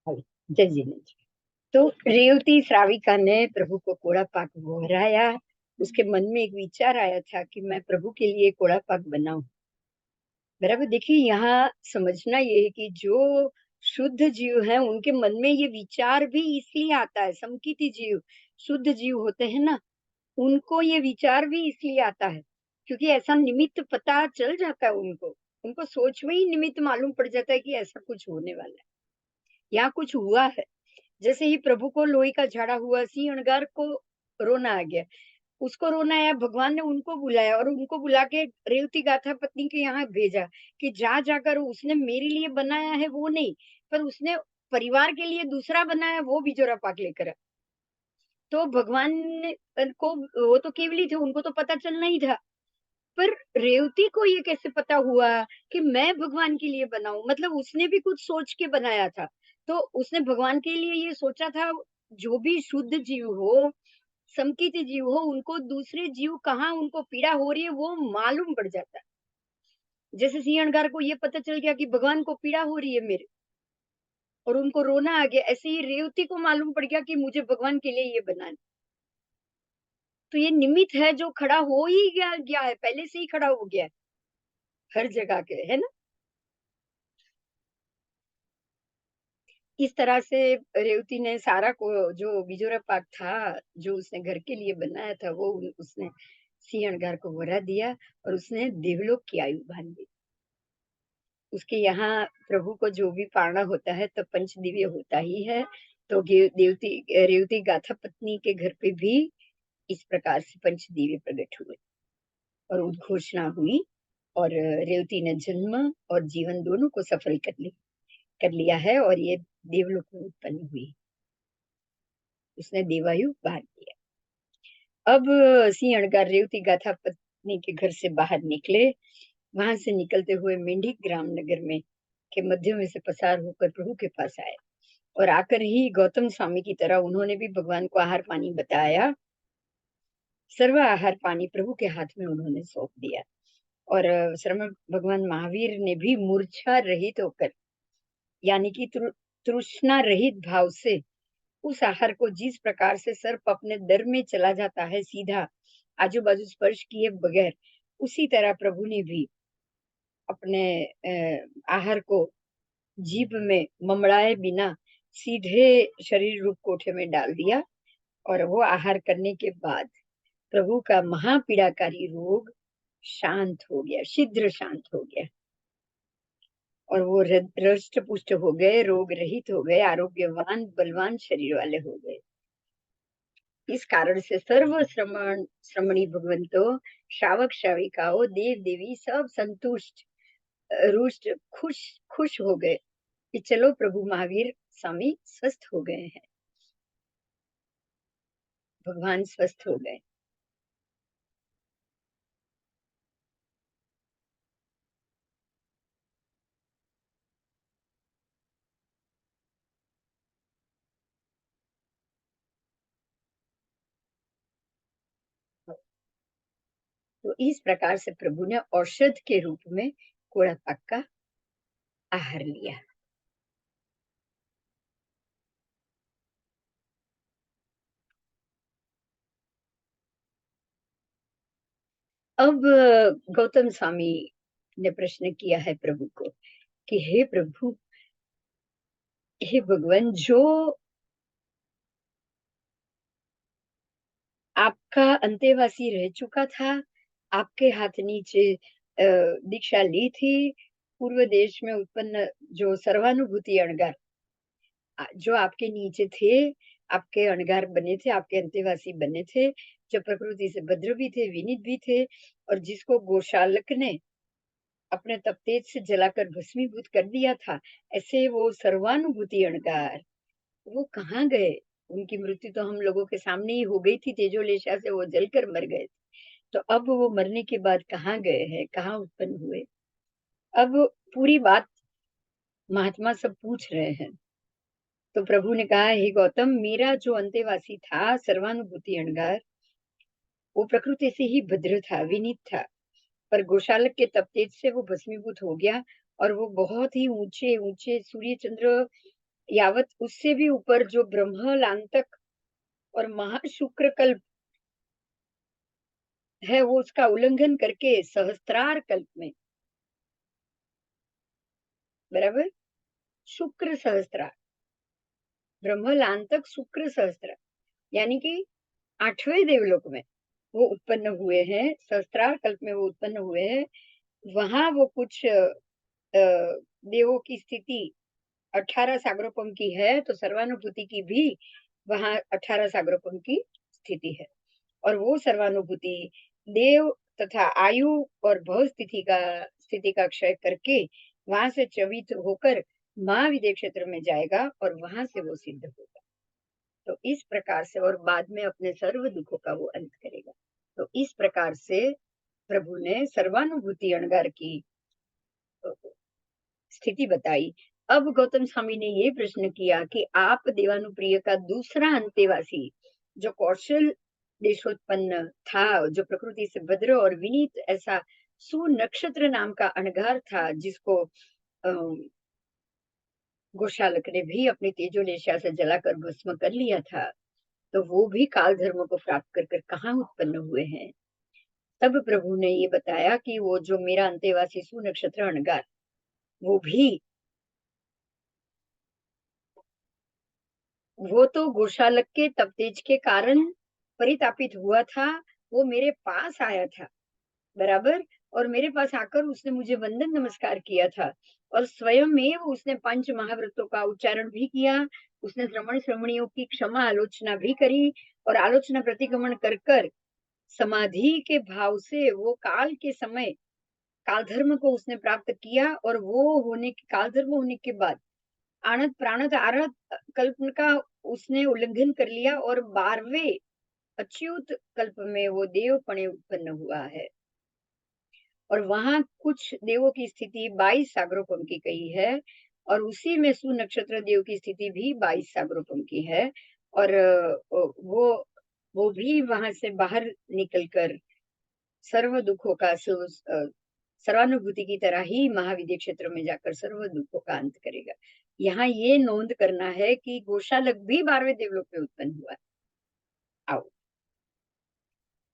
जय जिनेन्द्र। तो रेवती श्राविका ने प्रभु को कोड़ा पाक दोहराया। उसके मन में एक विचार आया था कि मैं प्रभु के लिए कोड़ा पाक बनाऊं। बराबर। देखिए, यहाँ समझना ये है कि जो शुद्ध जीव है उनके मन में ये विचार भी इसलिए आता है। संकीर्ति जीव, शुद्ध जीव होते हैं ना, उनको ये विचार भी इसलिए आता है क्योंकि ऐसा निमित्त पता चल जाता है उनको। उनको सोच में ही निमित्त मालूम पड़ जाता है कि ऐसा कुछ होने वाला है, यहाँ कुछ हुआ है। जैसे ही प्रभु को लोही का झाड़ा हुआ, सिंहणगार को रोना आ गया। उसको रोना आया, भगवान ने उनको बुलाया और उनको बुला के रेवती गाथा पत्नी के यहाँ भेजा कि जा जाकर उसने मेरे लिए बनाया है वो नहीं, पर उसने परिवार के लिए दूसरा बनाया, वो बिजोरा पाक लेकर आ। तो भगवान को, वो तो केवली थे, उनको तो पता चलना ही था। पर रेवती को ये कैसे पता हुआ कि मैं भगवान के लिए बनाऊं? मतलब उसने भी कुछ सोच के बनाया था। तो उसने भगवान के लिए ये सोचा था। जो भी शुद्ध जीव हो, समकित जीव हो, उनको दूसरे जीव कहाँ उनको पीड़ा हो रही है वो मालूम पड़ जाता है। जैसे सिंहणगार को ये पता चल गया कि भगवान को पीड़ा हो रही है मेरे, और उनको रोना आ गया, ऐसे ही रेवती को मालूम पड़ गया कि मुझे भगवान के लिए ये बनाना। तो ये निमित्त है जो खड़ा हो ही गया है, पहले से ही खड़ा हो गया है हर जगह के, है ना। इस तरह से रेवती ने सारा को, जो बिजोरा पाक था जो उसने घर के लिए बनाया था, वो उसने सिंहणगार को वरा दिया और उसने देवलोक की आयु बांध दी। उसके यहाँ प्रभु को जो भी पारना होता है तो पंचदिव्य होता ही है। तो देवती रेवती गाथा पत्नी के घर पे भी इस प्रकार से पंचदिव्य प्रकट हुए और उद्घोषणा हुई, और रेवती ने जन्म और जीवन दोनों को सफल कर लिया है, और ये देवलोक में उत्पन्न हुई। उसने देवायु बांध दिया। अब सिंहणगार रेवती गाथा पत्नी के घर से बाहर निकले। वहां से निकलते हुए मेंढक ग्राम नगर में के मध्य में से पसार होकर प्रभु के पास आए, और आकर ही गौतम स्वामी की तरह उन्होंने भी भगवान को आहार पानी बताया। सर्व आहार पानी प्रभु के हाथ में उन्होंने सौंप दिया, और श्रमण भगवान महावीर ने भी मूर्छा रहित होकर, यानी कि तृष्णा रहित भाव से उस आहार को, जिस प्रकार से सर्प अपने दर में चला जाता है सीधा, आजू बाजू स्पर्श किए बगैर, उसी तरह प्रभु ने भी अपने आहार को जीभ में ममड़ाए बिना सीधे शरीर रूप कोठे में डाल दिया। और वो आहार करने के बाद प्रभु का महापीड़ाकारी रोग शांत हो गया, शीघ्र शांत हो गया, और वो हृष्ट पुष्ट हो गए, रोग रहित हो गए, आरोग्यवान बलवान शरीर वाले हो गए। इस कारण से सर्व श्रमणी भगवंतो, श्रावक श्राविकाओं, देव देवी सब संतुष्ट, रुष्ट, खुश खुश हो गए कि चलो प्रभु महावीर स्वामी स्वस्थ हो गए हैं, भगवान स्वस्थ हो गए। तो इस प्रकार से प्रभु ने औषध के रूप में कोड़ा पाक का आहार लिया। अब गौतम स्वामी ने प्रश्न किया है प्रभु को कि हे प्रभु, हे भगवान, जो आपका अंतेवासी रह चुका था, आपके हाथ नीचे दीक्षा ली थी, पूर्व देश में उत्पन्न जो सर्वानुभूति अणगार, जो आपके नीचे थे, आपके अणगार बने थे, आपके अंतेवासी बने थे, जो प्रकृति से भद्र भी थे, विनीत भी थे, और जिसको गोशालक ने अपने तपतेज से जलाकर भस्मीभूत कर दिया था, ऐसे वो सर्वानुभूति अणगार वो कहाँ गए? उनकी मृत्यु तो हम लोगों के सामने ही हो गई थी, तेजोलेशा से वो जलकर मर गए। तो अब वो मरने के बाद कहाँ गए हैं, कहाँ उत्पन्न हुए? अब पूरी बात महात्मा सब पूछ रहे हैं। तो प्रभु ने कहा, हे गौतम, मेरा जो अंतेवासी था सर्वानुभूति अणगार, वो प्रकृति से ही भद्र था, विनीत था, पर गोशालक के तपतेज से वो भस्मीभूत हो गया, और वो बहुत ही ऊंचे ऊंचे सूर्य चंद्र यावत उससे भी ऊपर जो ब्रह्मलांतक और महाशुक्र कल्प है, वो उसका उल्लंघन करके सहस्त्रार कल्प में, बराबर, शुक्र सहस्त्रार, ब्रह्मलांतक शुक्र सहस्त्रार, यानी कि 8वें देवलोक में वो उत्पन्न हुए हैं, सहस्त्रार कल्प में वो उत्पन्न हुए हैं। वहां वो कुछ देवों की स्थिति 18 सागरोपम की है, तो सर्वानुभूति की भी वहां 18 सागरोपम की स्थिति है। और वो सर्वानुभूति देव तथा आयु और भव स्थिति का क्षय करके वहां से च्युत होकर महाविद्य क्षेत्र में जाएगा और वहां से वो सिद्ध होगा। तो इस प्रकार से, और बाद में अपने सर्व दुखों का वो अंत करेगा। तो इस प्रकार से प्रभु ने सर्वानुभूति अणगार की स्थिति बताई। अब गौतम स्वामी ने ये प्रश्न किया कि आप देवानुप्रिय का दूसरा अंतेवासी, जो कौशल देशोत्पन्न था, जो प्रकृति से भद्र और विनीत ऐसा सुनक्षत्र नाम का अणगार था, जिसको गोशालक ने भी अपनी तेजोलेशा से जलाकर भस्म कर लिया था, तो वो भी काल धर्म को प्राप्त कर कर कहाँ उत्पन्न हुए हैं। तब प्रभु ने ये बताया कि वो जो मेरा अंतेवासी सुनक्षत्र अणगार, वो भी, वो तो गोशालक के तपतेज के कारण परितापित हुआ था। वो मेरे पास आया था, बराबर, और मेरे पास आकर उसने मुझे वंदन नमस्कार किया था, और स्वयं में उसने पंच महाव्रतों का उच्चारण भी किया। उसने श्रमण श्रमणियों की क्षमा आलोचना भी करी, और आलोचना प्रतिगमन कर कर समाधि के भाव से वो काल के समय काल धर्म को उसने प्राप्त किया, और वो होने के काल धर्म होने के बाद आणत प्राणत आरत कल्प का उसने उल्लंघन कर लिया, और 12वें अच्युत कल्प में वो देवपणे उत्पन्न हुआ है। और वहां कुछ देवों की स्थिति 22 सागरोपम की कही है, और उसी में सुनक्षत्र देव की स्थिति भी 22 सागरोपम की है। और वो भी वहां से बाहर निकलकर सर्व दुखों का सर्वानुभूति की तरह ही महाविद्य क्षेत्र में जाकर सर्व दुखों का अंत करेगा। यहाँ ये नोंद करना है कि गोशालक भी 12वें देवलोक में उत्पन्न हुआ। आओ,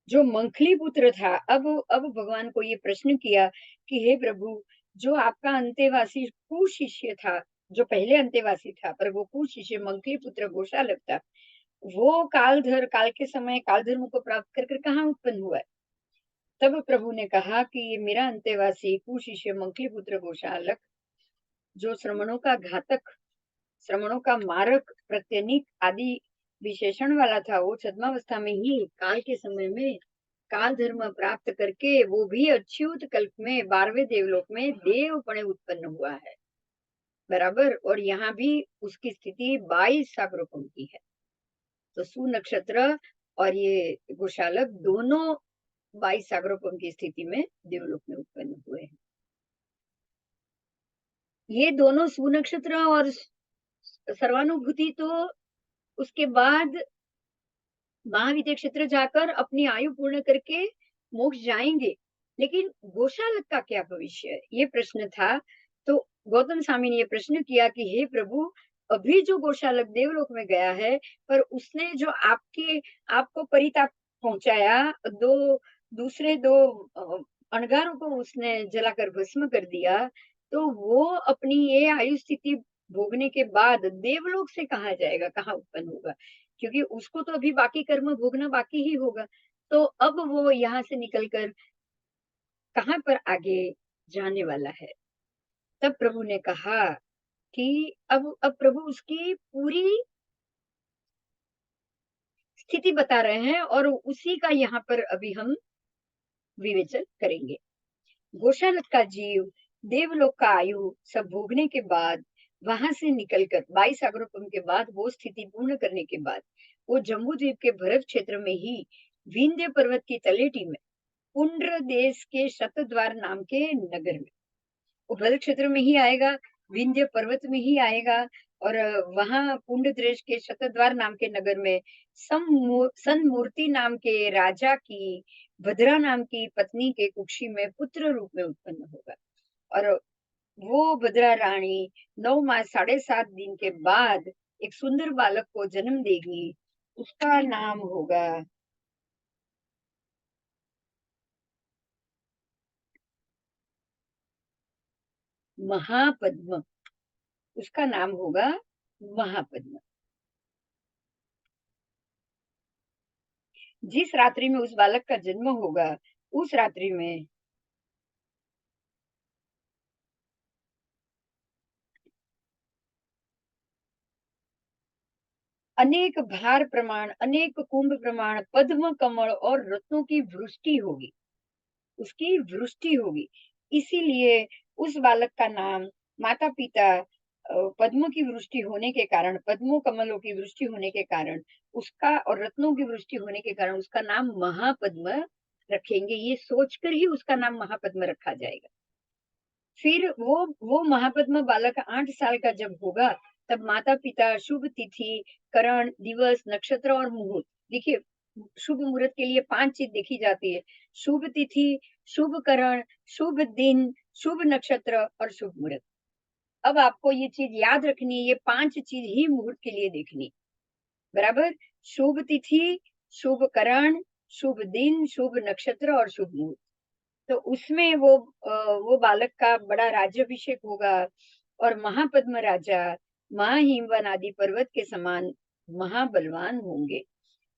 जो मंखली पुत्र था, अब भगवान को ये प्रश्न किया कि हे प्रभु, जो आपका अंतेवासी कुशिष्य था, जो पहले अंतेवासी था, पर वो कुशिष्य मंखली पुत्र गोशालक था, वो काल के समय काल धर्म को प्राप्त कर कर कहाँ उत्पन्न हुआ है। तब प्रभु ने कहा कि ये मेरा अंतेवासी कुशिष्य मंखली पुत्र गोशालक, जो श्रमणों का घातक, श्रमणों का मारक, प्रत्यनीक आदि विशेषण वाला था, वो छद्मावस्था में ही काल के समय में काल धर्म प्राप्त करके वो भी अच्युत कल्प में 12वें देवलोक में देवपणे उत्पन्न हुआ है, बराबर। और यहाँ भी उसकी स्थिति 22 सागरोपम की है। तो सुनक्षत्र और ये गोशालक दोनों 22 सागरोपम की स्थिति में देवलोक में उत्पन्न हुए हैं। ये दोनों सुनक्षत्र और सर्वानुभूति तो उसके बाद महाविद्य क्षेत्र जाकर अपनी आयु पूर्ण करके मोक्ष जाएंगे, लेकिन गोशालक का क्या भविष्य है, ये प्रश्न था। तो गौतम स्वामी ने ये प्रश्न किया कि हे प्रभु, अभी जो गोशालक देवलोक में गया है, पर उसने जो आपको परिताप पहुंचाया, दूसरे दो अणगारों को उसने जलाकर भस्म कर दिया, तो वो अपनी ये आयु स्थिति भोगने के बाद देवलोक से कहाँ जाएगा, कहाँ उत्पन्न होगा, क्योंकि उसको तो अभी बाकी कर्म भोगना बाकी ही होगा। तो अब वो यहाँ से निकलकर कहाँ पर आगे जाने वाला है। तब प्रभु ने कहा कि अब प्रभु उसकी पूरी स्थिति बता रहे हैं, और उसी का यहाँ पर अभी हम विवेचन करेंगे। गोशालक का जीव देवलोक का आयु सब भोगने के बाद, वहां से निकलकर 22 अग्रोपम के बाद, वो स्थिति पूर्ण करने के बाद, वो जम्बू द्वीप के भरत क्षेत्र में ही विंध्य पर्वत की तलेटी में पुंड्र देश के शतद्वार नाम के नगर में, वो भरत क्षेत्र में ही आएगा, विंध्य पर्वत में ही आएगा। और वहां पुंड देश के शतद्वार नाम के नगर में सनमूर्ति नाम के राजा की भद्रा नाम की पत्नी के कुक्षी में पुत्र रूप में उत्पन्न होगा। और वो बद्रा रानी 9 मास 7.5 दिन के बाद एक सुंदर बालक को जन्म देगी। उसका नाम होगा महापद्म। उसका नाम होगा महापद्म। जिस रात्रि में उस बालक का जन्म होगा, उस रात्रि में अनेक भार प्रमाण, अनेक कुंभ प्रमाण, पद्म कमल और रत्नों की वृष्टि होगी। उसकी वृष्टि होगी। इसीलिए उस बालक का नाम माता-पिता पद्मों की वृष्टि होने के कारण, पद्मों कमलों की वृष्टि होने के कारण, उसका और रत्नों की वृष्टि होने के कारण उसका नाम महापद्म रखेंगे। ये सोचकर ही उसका नाम महापद्म रखा जाएगा। फिर वो महापद्म बालक 8 साल का जब होगा, तब माता-पिता शुभ तिथि, करण, दिवस, नक्षत्र और मुहूर्त, देखिए शुभ मुहूर्त के लिए 5 चीज़ देखी जाती है। शुभ तिथि, शुभ करण, शुभ दिन, शुभ नक्षत्र और शुभ मुहूर्त। अब आपको ये चीज़ याद रखनी है, ये 5 चीज़ ही मुहूर्त के लिए देखनी, बराबर? शुभ तिथि, शुभ करण, शुभ दिन, शुभ नक्षत्र और शुभ मुहूर्त। तो उसमें वो बालक का बड़ा राज्याभिषेक होगा और महापद्म राजा महाहिमवन आदि पर्वत के समान महाबलवान होंगे।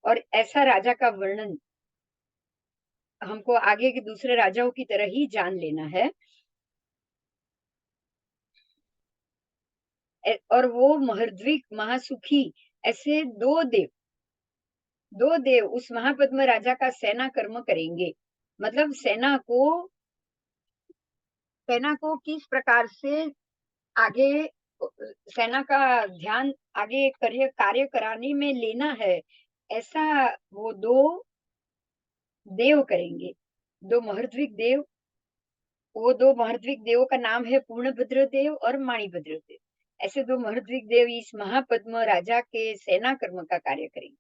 और ऐसा राजा का वर्णन हमको आगे के दूसरे राजाओं की तरह ही जान लेना है। और वो महर्द्विक महासुखी, ऐसे दो देव उस महापद्म राजा का सेना कर्म करेंगे। मतलब सेना को किस प्रकार से आगे सेना का ध्यान आगे कार्य कराने में लेना है, ऐसा वो दो देव करेंगे। दो महर्द्विक देव, वो दो महर्द्विक देवों का नाम है पूर्णभद्र देव और माणिभद्र देव। ऐसे दो महर्द्विक देव इस महापद्म राजा के सेना कर्म का कार्य करेंगे,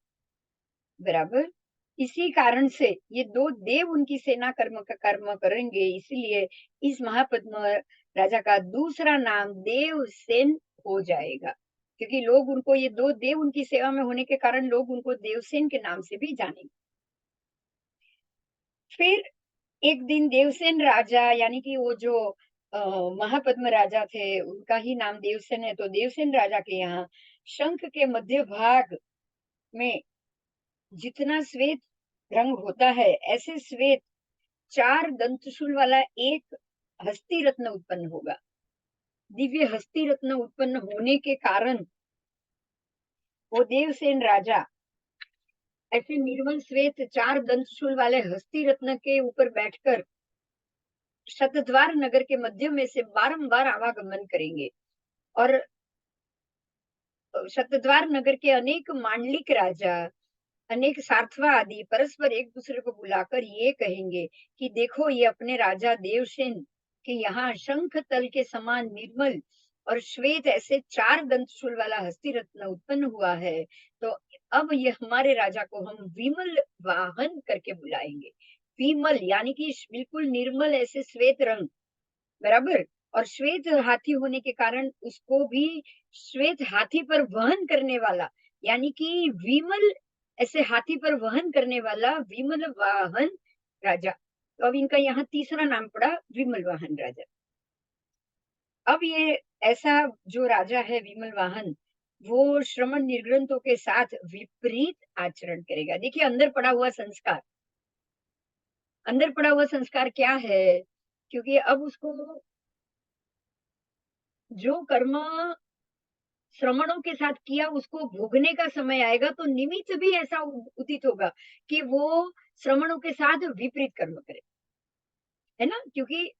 बराबर। इसी कारण से ये दो देव उनकी सेना कर्म करेंगे, इसलिए इस महापद्म राजा का दूसरा नाम देवसेन हो जाएगा। क्योंकि लोग उनको, ये दो देव उनकी सेवा में होने के कारण लोग उनको देवसेन के नाम से भी जानेंगे। फिर एक दिन देवसेन राजा, यानी कि वो जो अ, महापद्म राजा थे, उनका ही नाम देवसेन है, तो देवसेन राजा के यहाँ शंख के मध्य भाग में जितना श्वेत रंग होता है, ऐसे श्वेत 4 दंतशूल वाला एक हस्ती रत्न उत्पन्न होगा। दिव्य हस्ती रत्न उत्पन्न होने के कारण वो देवसेन राजा ऐसे निर्मल श्वेत 4 दंतशूल वाले हस्ती रत्न के ऊपर बैठकर शतद्वार नगर के मध्य में से बारंबार आवागमन करेंगे। और शतद्वार नगर के अनेक मांडलिक राजा, अनेक सार्थवा आदि परस्पर एक दूसरे को बुलाकर ये कहेंगे कि देखो, ये अपने राजा देवसेन के यहाँ शंख तल के समान निर्मल और श्वेत ऐसे 4 दंतशूल वाला हस्ती रत्न उत्पन्न हुआ है। तो अब ये हमारे राजा को हम विमल वाहन करके बुलाएंगे। विमल यानी कि बिल्कुल निर्मल ऐसे श्वेत रंग, बराबर। और श्वेत हाथी होने के कारण उसको भी श्वेत हाथी पर वहन करने वाला, यानी कि विमल ऐसे हाथी पर वहन करने वाला विमल वाहन राजा। तो अब इनका यहाँ तीसरा नाम पड़ा विमल वाहन राजा। अब ये ऐसा जो राजा है विमल वाहन, वो श्रमण निर्ग्रंथों के साथ विपरीत आचरण करेगा। देखिए, अंदर पड़ा हुआ संस्कार क्या है? क्योंकि अब उसको जो कर्म श्रमणों के साथ किया, उसको भोगने का समय आएगा तो निमित्त भी ऐसा उदित होगा कि वो श्रमणों के साथ विपरीत कर्म करे, है ना? क्योंकि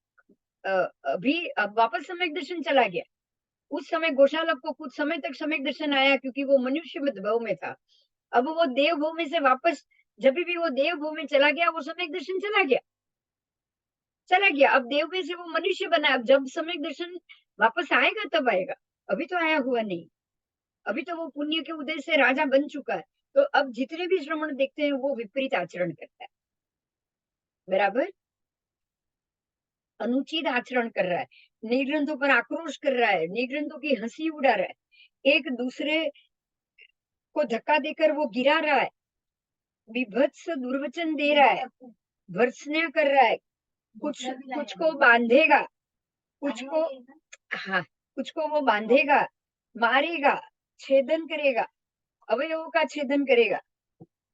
अ, अभी अब वापस सम्यक दर्शन चला गया। उस समय गोशाला को कुछ समय तक सम्यक दर्शन आया, क्योंकि वो मनुष्य भव में था। अब वो देव भव में से वापस, जब भी वो देव भव में चला गया, वो सम्यक दर्शन चला गया। अब देव में से वो मनुष्य बना। अब जब सम्यक दर्शन वापस आएगा तब आएगा, अभी तो आया हुआ नहीं। अभी तो वो पुण्य के उदय से राजा बन चुका है। तो अब जितने भी श्रमण देखते हैं वो विपरीत आचरण करता है, बराबर, अनुचित आचरण कर रहा है। नीलग्रंथों पर आक्रोश कर रहा है, नीलग्रंथों की हंसी उड़ा रहा है, एक दूसरे को धक्का देकर वो गिरा रहा है, बीभत्स दुर्वचन दे रहा है, भर्त्सना कर रहा है, कुछ कुछ को बांधेगा, कुछ को, हाँ, कुछ को वो बांधेगा, मारेगा, छेदन करेगा, अवयवों का छेदन करेगा,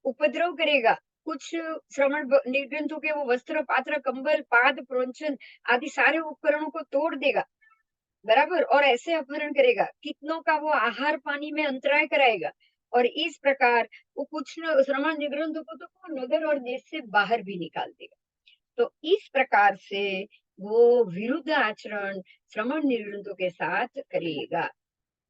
उपद्रव करेगा, कुछ श्रवण निर्ग्रंथों के वो वस्त्र, पात्र, कंबल, पाद, प्रोंछन आदि सारे उपकरणों को तोड़ देगा, बराबर, और ऐसे अपहरण करेगा, कितनों का वो आहार पानी में अंतराय कराएगा, और इस प्रकार वो कुछ श्रवण निर्ग्रंथों को तो वो नगर और देश से बाहर भी निकाल देगा। तो इस प्रकार से वो विरुद्ध आचरण श्रवण निर्ग्रंथों के साथ करेगा।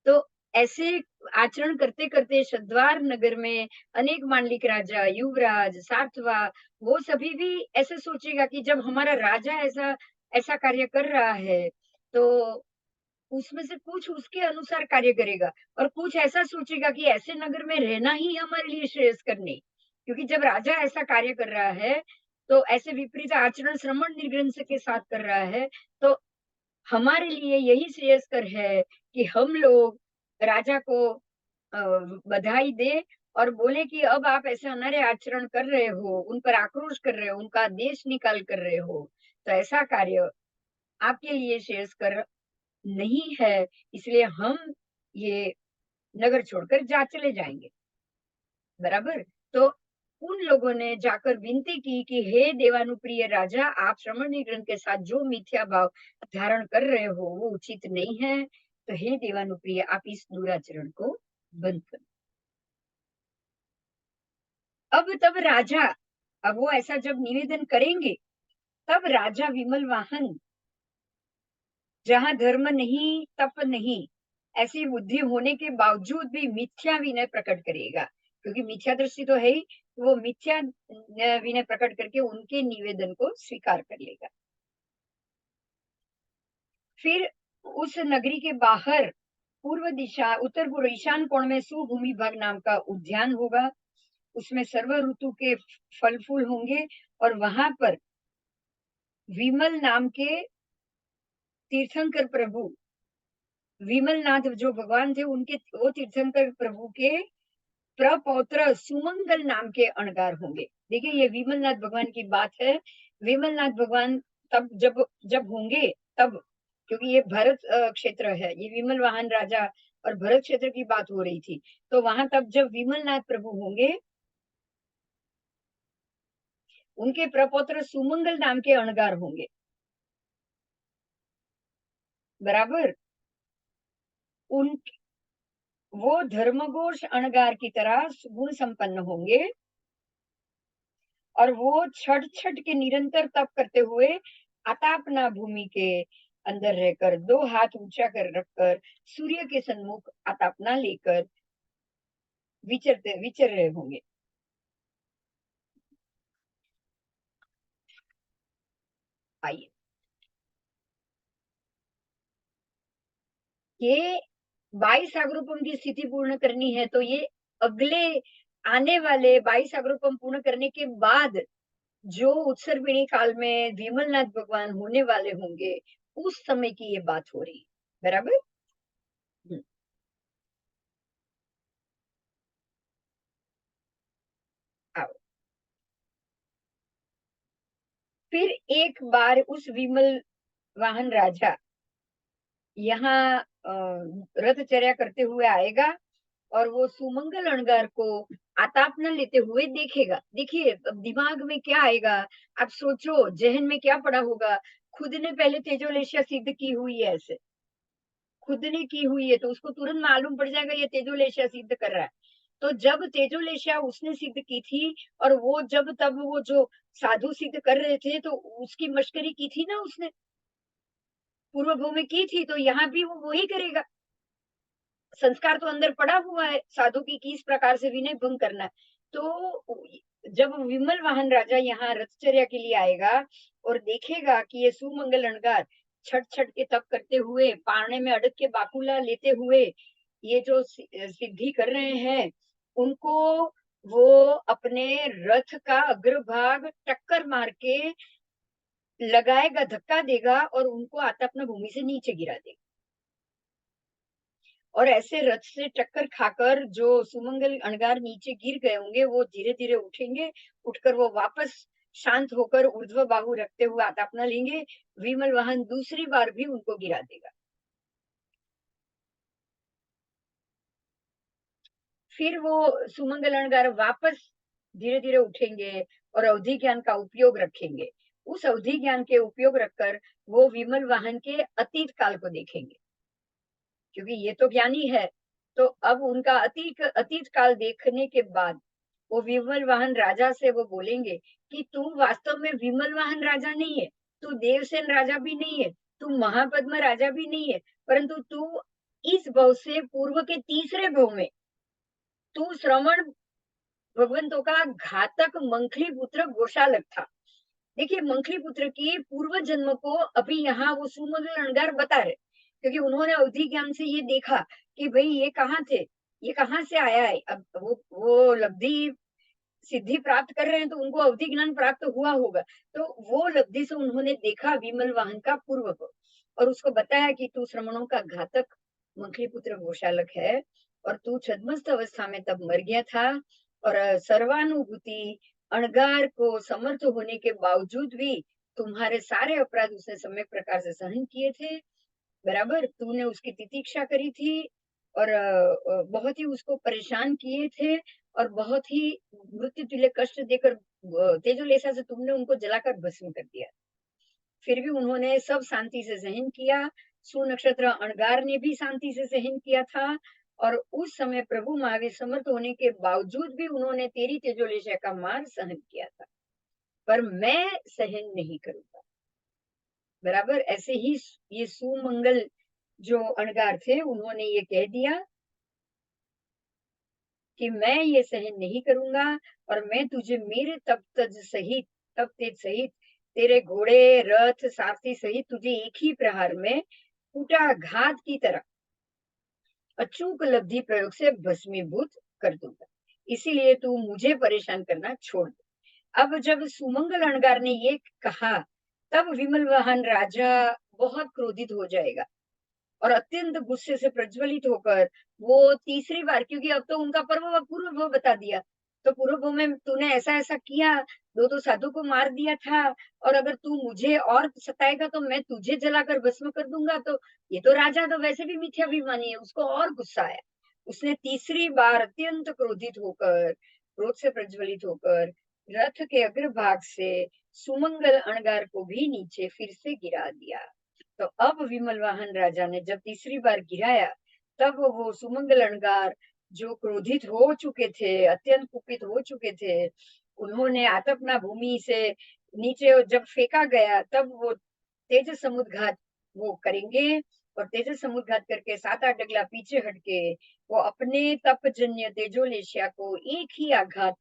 तो ऐसे आचरण करते करते शद्वार नगर में अनेक मांडलिक राजा, युवराज, सातवा, वो सभी भी ऐसे सोचेगा कि जब हमारा राजा ऐसा ऐसा कार्य कर रहा है, तो उसमें से कुछ उसके अनुसार कार्य करेगा, और कुछ ऐसा सोचेगा कि ऐसे नगर में रहना ही हमारे लिए श्रेयस्कर नहीं, क्योंकि जब राजा ऐसा कार्य कर रहा है, तो ऐसे विपरीत आचरण श्रवण निर्ग्रंथ के साथ कर रहा है, तो हमारे लिए यही श्रेयस्कर है कि हम लोग राजा को बधाई दे और बोले कि अब आप ऐसे अनार्य आचरण कर रहे हो, उन पर आक्रोश कर रहे हो, उनका देश निकाल कर रहे हो, तो ऐसा कार्य आपके लिए श्रेयस्कर नहीं है, इसलिए हम ये नगर छोड़कर चले जाएंगे, बराबर। तो उन लोगों ने जाकर विनती की कि हे देवानुप्रिय राजा, आप श्रमणी ग्रंथ के साथ जो मिथ्या भाव धारण कर रहे हो वो उचित नहीं है, तो हे देवानुप्रिय, आप इस दुराचरण को बंद करो। अब तब राजा, अब वो ऐसा जब निवेदन करेंगे, तब राजा विमल वाहन, जहां धर्म नहीं तप नहीं, ऐसी बुद्धि होने के बावजूद भी मिथ्या विनय प्रकट करेगा, क्योंकि मिथ्या दृष्टि तो है ही, वो मिथ्या विनय प्रकट करके उनके निवेदन को स्वीकार कर लेगा। फिर उस नगरी के बाहर पूर्व दिशा, उत्तर पूर्व ईशान कोण में सुभूमि भाग नाम का उद्यान होगा, उसमें सर्व ऋतु के फल फूल होंगे, और वहां पर विमल नाम के तीर्थंकर प्रभु, विमलनाथ जो भगवान थे, उनके वो तीर्थंकर प्रभु के प्रपौत्र सुमंगल नाम के अणगार होंगे। देखिए, ये विमलनाथ भगवान की बात है। विमलनाथ भगवान तब जब जब होंगे, तब, क्योंकि ये भरत क्षेत्र है, ये विमल वाहन राजा और भरत क्षेत्र की बात हो रही थी, तो वहां तब जब विमलनाथ प्रभु होंगे, उनके प्रपौत्र सुमंगल नाम के अणगार होंगे, बराबर। उन वो धर्मघोष अणगार की तरह गुण संपन्न होंगे, और वो छठ छठ के निरंतर तप करते हुए आतापना भूमि के अंदर रहकर दो हाथ ऊंचा कर रखकर सूर्य के सन्मुख आतापना लेकर विचर रहे होंगे। आइए, ये 22 अग्रुपम की स्थिति पूर्ण करनी है, तो ये अगले आने वाले 22 अग्रुपम पूर्ण करने के बाद जो उत्सर्पिणी काल में विमलनाथ भगवान होने वाले होंगे, उस समय की ये बात हो रही है, बराबर। हम्म, आओ। फिर एक बार उस विमल वाहन राजा यहाँ रथचर्या करते हुए आएगा, और वो सुमंगल अणगार को आतापना लेते हुए देखेगा। देखिए, अब दिमाग में क्या आएगा, आप सोचो, जहन में क्या पड़ा होगा। खुद ने पहले तेजोलेशिया सिद्ध की हुई है, ऐसे खुद ने की हुई है, तो उसको तुरंत मालूम पड़ जाएगा ये तेजोलेशिया सिद्ध कर रहा है। तो जब तेजोलेशिया उसने सिद्ध की थी, और वो जब तब वो जो साधु सिद्ध कर रहे थे, तो उसकी मश्करी की थी ना उसने, पूर्व भूमि में की थी, तो यहाँ भी वो वही करेगा। संस्कार तो अंदर पड़ा हुआ है साधु की किस प्रकार से विनय भंग करना है। तो जब विमल वाहन राजा यहाँ रथचर्या के लिए आएगा और देखेगा कि ये सुमंगल अणगार छठ छठ के तप करते हुए, पारने में अड़क के बाकुला लेते हुए ये जो सिद्धि कर रहे हैं, उनको वो अपने रथ का अग्रभाग टक्कर मार के लगाएगा, धक्का देगा और उनको आतापना भूमि से नीचे गिरा देगा। और ऐसे रथ से टक्कर खाकर जो सुमंगल अणगार नीचे गिर गए होंगे, वो धीरे-धीरे उठेंगे, उठकर वो वापस शांत होकर ऊर्ध्व बाहु रखते हुए आतापना लेंगे, विमल वाहन दूसरी बार भी उनको गिरा देगा। फिर वो सुमंगल अणगार वापस धीरे-धीरे उठेंगे और अवधि ज्ञान का उपयोग रखेंगे। उस अवधि ज्ञान के उपयोग रखकर वो विमल वाहन के अतीत काल को देखेंगे, क्योंकि ये तो ज्ञानी है। तो अब उनका अतीत अतीत काल देखने के बाद वो विमल वाहन राजा से वो बोलेंगे कि तू वास्तव में विमल वाहन राजा नहीं है, तू देवसेन राजा भी नहीं है, तू महापद्म राजा भी नहीं है, परंतु तू इस भव से पूर्व के तीसरे भव में तू श्रवण भगवंतों का घातक मंखली पुत्र गोशालक था। देखिए मंखली पुत्र की पूर्व जन्म को अभी यहाँ वो सुमंगल अणगार बता रहे, क्योंकि उन्होंने अवधि ज्ञान से ये देखा कि भाई ये कहाँ थे, ये कहाँ से आया है। अब वो लब्धि सिद्धि प्राप्त कर रहे हैं तो उनको अवधि ज्ञान प्राप्त हुआ होगा। तो वो लब्धि से उन्होंने देखा विमल वाहन का पूर्व को और उसको बताया कि तू श्रमणों का घातक मंखली पुत्र गोशालक है और तू छद्मस्त अवस्था में तब मर गया था और सर्वानुभूति अणगार को समर्थ होने के बावजूद भी तुम्हारे सारे अपराध उसने सम्यक प्रकार से सहन किए थे। बराबर तूने उसकी तितीक्षा करी थी और बहुत ही उसको परेशान किए थे और बहुत ही मृत्यु तुल्य कष्ट देकर तेजोलेसा से तुमने उनको जलाकर भस्म कर दिया। फिर भी उन्होंने सब शांति से सहन किया। सुनक्षत्र अणगार ने भी शांति से सहन किया था और उस समय प्रभु महावीर समर्थ होने के बावजूद भी उन्होंने तेरी तेजोलेशा का मार सहन किया था, पर मैं सहन नहीं करूंगा। बराबर ऐसे ही ये सुमंगल जो अणगार थे उन्होंने ये कह दिया कि मैं ये सहन नहीं करूंगा और मैं तुझे मेरे तप तेज सहित तेरे घोड़े रथ सारथी सहित तुझे एक ही प्रहार में कूटाघात की तरह अचूक लब्धि प्रयोग से भस्मीभूत कर दूंगा। इसीलिए तू मुझे परेशान करना छोड़ दे। अब जब सुमंगल अणगार ने ये कहा तब विमल वाहन राजा बहुत क्रोधित हो जाएगा और अत्यंत गुस्से से प्रज्वलित होकर वो तीसरी बार, क्योंकि अब तो उनका पूर्व भव बता दिया, तो पूर्व भव में तूने ऐसा ऐसा किया, दो दो साधु को मार दिया था और अगर तू मुझे और सताएगा तो मैं तुझे जलाकर भस्म कर दूंगा। तो ये तो राजा तो वैसे भी मिथ्याभिमानी है, उसको और गुस्सा आया। उसने तीसरी बार अत्यंत क्रोधित होकर क्रोध से प्रज्वलित होकर रथ के अग्रभाग से सुमंगल अणगार को भी नीचे फिर से गिरा दिया। तो अब विमल वाहन राजा ने जब तीसरी बार गिराया तब वो सुमंगल अणगार जो क्रोधित हो चुके थे, अत्यंत कुपित हो चुके थे, उन्होंने आतपना भूमि से नीचे जब फेंका गया तब वो तेज समुद्घात वो करेंगे और तेज समुद्घात करके 7-8 डगला पीछे हटके वो अपने तपजन्य तेजोलेशिया को एक ही आघात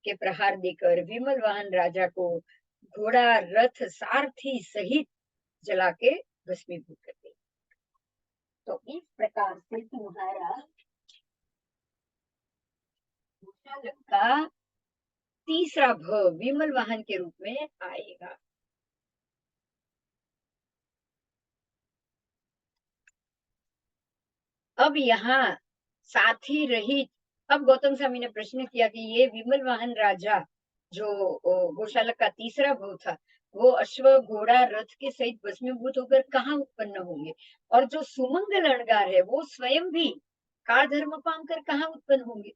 के प्रहार देकर विमल वाहन राजा को घोड़ा रथ सारथी सहित जला के भस्मीभूत कर देगी। तो इस प्रकार से तुम्हारा गोशालक का तीसरा भव विमल वाहन के रूप में आएगा। अब यहाँ साथी रहित, अब गौतम स्वामी ने प्रश्न किया कि ये विमल वाहन राजा जो गोशालक का तीसरा भव था, वो अश्व घोड़ा रथ के सहित भस्मीभूत होकर कहाँ उत्पन्न होंगे, और जो सुमंगल अणगार है वो स्वयं भी काल धर्म पाम कर कहाँ उत्पन्न होंगे।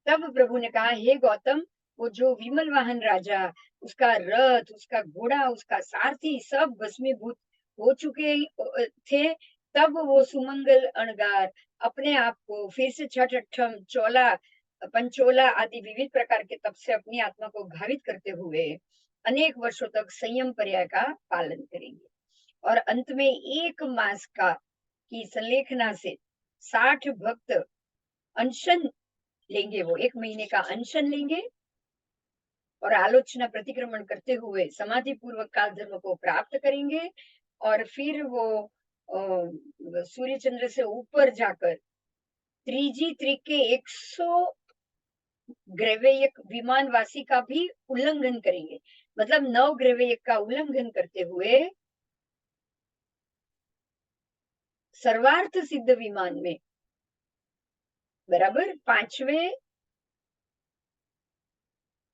तब प्रभु ने कहा हे गौतम, वो जो विमल वाहन राजा, उसका रथ, उसका घोड़ा, उसका सारथी सब भस्मीभूत हो चुके थे। तब वो सुमंगल अणगार अपने आप को फिर से छठ अट्ठम चोला पंचोला आदि विविध प्रकार के तप से अपनी आत्मा को घावित करते हुए अनेक वर्षों तक संयम पर्याय का पालन करेंगे और अंत में 1 मास का की संलेखना से 60 भक्त अनशन लेंगे। वो 1 महीने का अनशन लेंगे और आलोचना प्रतिक्रमण करते हुए समाधि पूर्वक काल धर्म को प्राप्त करेंगे और फिर वो सूर्य चंद्र से ऊपर जाकर त्रिजी त्रिक के 100 ग्रैवेयक विमानवासी का भी उल्लंघन करेंगे। मतलब नवग्रह का उल्लंघन करते हुए सर्वार्थ सिद्ध विमान में, बराबर, पांचवें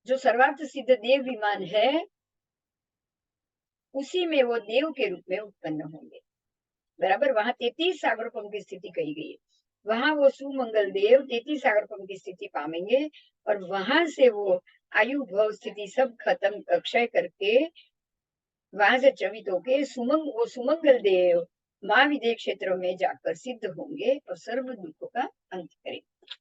जो सर्वार्थ सिद्ध देव विमान है, उसी में वो देव के रूप में उत्पन्न होंगे, बराबर। वहां 33 सागरोपम की स्थिति कही गई है। वहां वो सुमंगल देव 33 सागरोपम की स्थिति पावेंगे, और वहां से वो आयु भव स्थिति सब खत्म अक्षय करके वहां से चवित होके वो सुमंगल देव महाविदेह क्षेत्र में जाकर सिद्ध होंगे और सर्व दुखों का अंत करेंगे,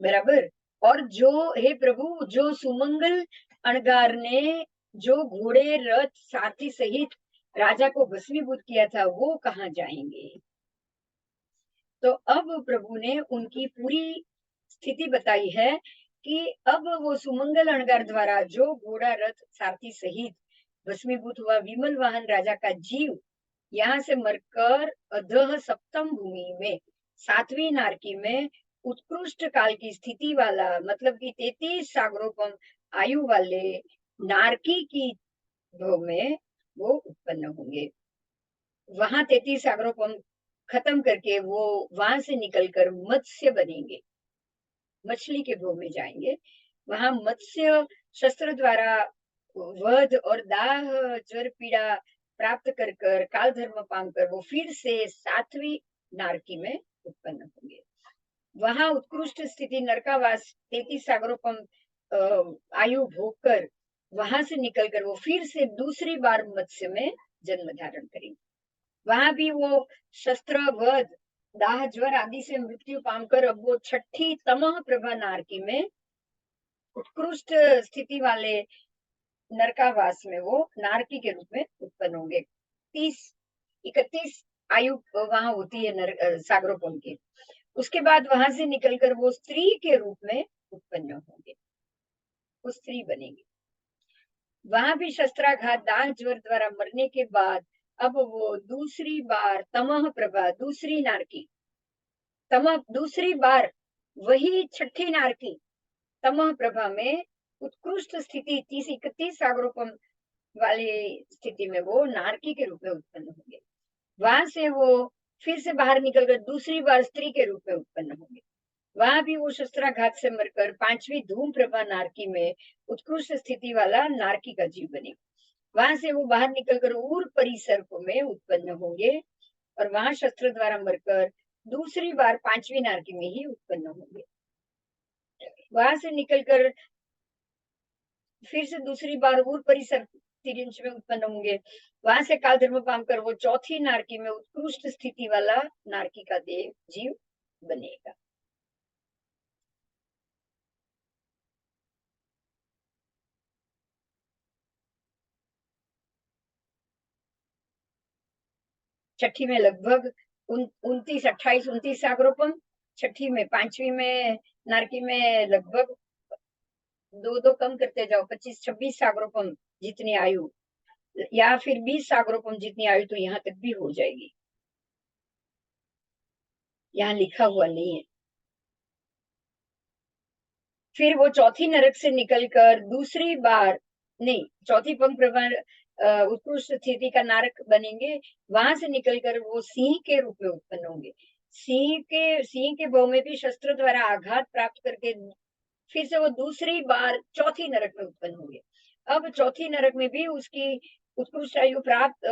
बराबर। और जो, हे प्रभु, जो सुमंगल अणगार ने जो घोड़े रथ साथी सहित राजा को भस्मीभूत किया था, वो कहाँ जाएंगे? तो अब प्रभु ने उनकी पूरी स्थिति बताई है कि अब वो सुमंगल अणगार द्वारा जो घोड़ा रथ सारथी सहित भस्मीभूत हुआ विमल वाहन राजा का जीव यहाँ से मरकर अधः सप्तम भूमि में, सातवीं नारकी में उत्कृष्ट काल की स्थिति वाला, मतलब कि 33 सागरोपम आयु वाले नारकी की भव में वो उत्पन्न होंगे। वहां 33 सागरोपम खत्म करके वो वहां से निकलकर मत्स्य बनेंगे, मछली के भव में जाएंगे। वहां मत्स्य शस्त्र द्वारा वध और दाह ज्वर पीड़ा प्राप्त कर कर काल धर्म पाकर वो फिर से सातवीं नारकी में उत्पन्न होंगे। वहां उत्कृष्ट स्थिति नरकावास 33 सागरोपम आयु भोग कर वहां से निकलकर वो फिर से दूसरी बार मत्स्य में जन्म धारण करेंगे। वहां भी वो शस्त्र वध दाह ज्वर आदि से मृत्यु पाकर अब वो छठी तमह प्रभा नारकी में उत्कृष्ट स्थिति वाले नरकावास में वो नारकी के रूप में उत्पन्न होंगे। 31 आयु वहां होती है सागरोपम की। उसके बाद वहां से निकलकर वो स्त्री के रूप में उत्पन्न होंगे, वो स्त्री बनेंगे। वहां भी शस्त्राघात दाह ज्वर द्वारा मरने के बाद अब वो दूसरी बार तमह प्रभा, दूसरी नारकी, तमह दूसरी बार वही छठी नारकी तमह प्रभा में उत्कृष्ट स्थिति 31 सागरोपम वाली स्थिति में वो नारकी के रूप में उत्पन्न होंगे। वहां से वो फिर से बाहर निकलकर दूसरी बार स्त्री के रूप में उत्पन्न होंगे। वहां भी वो शस्त्राघात से मरकर पांचवी धूम प्रभा नारकी में उत्कृष्ट स्थिति वाला नारकी का जीव बने। वहां से वो बाहर निकलकर उर परिसर में उत्पन्न होंगे और वहां शस्त्र द्वारा मरकर दूसरी बार पांचवी नारकी में ही उत्पन्न होंगे। वहां से निकलकर फिर से दूसरी बार उर परिसर तिरिंच में उत्पन्न होंगे। वहां से काल धर्म पाम कर वो चौथी नारकी में उत्कृष्ट स्थिति वाला नारकी का देव जीव बनेगा। छठी में लगभग 29, 28, 29 सागरोपम, छठी में, पांचवी में नारकी में लगभग दो दो कम करते जाओ, 25, 26 सागरोपम जितनी आयु, या फिर 20 सागरोपम जितनी आयु, तो यहाँ तक भी हो जाएगी। यहाँ लिखा हुआ नहीं है। फिर वो चौथी नरक से निकलकर दूसरी बार, नहीं, चौथी पंख प्रभार उत्कृष्ट स्थिति का नारक बनेंगे। वहां से निकलकर वो सिंह के रूप में उत्पन्न होंगे। सिंह के भव में भी शस्त्र द्वारा आघात प्राप्त करके फिर से वो दूसरी बार चौथी नरक में उत्पन्न होंगे। अब चौथी नरक में भी उसकी उत्कृष्ट आयु प्राप्त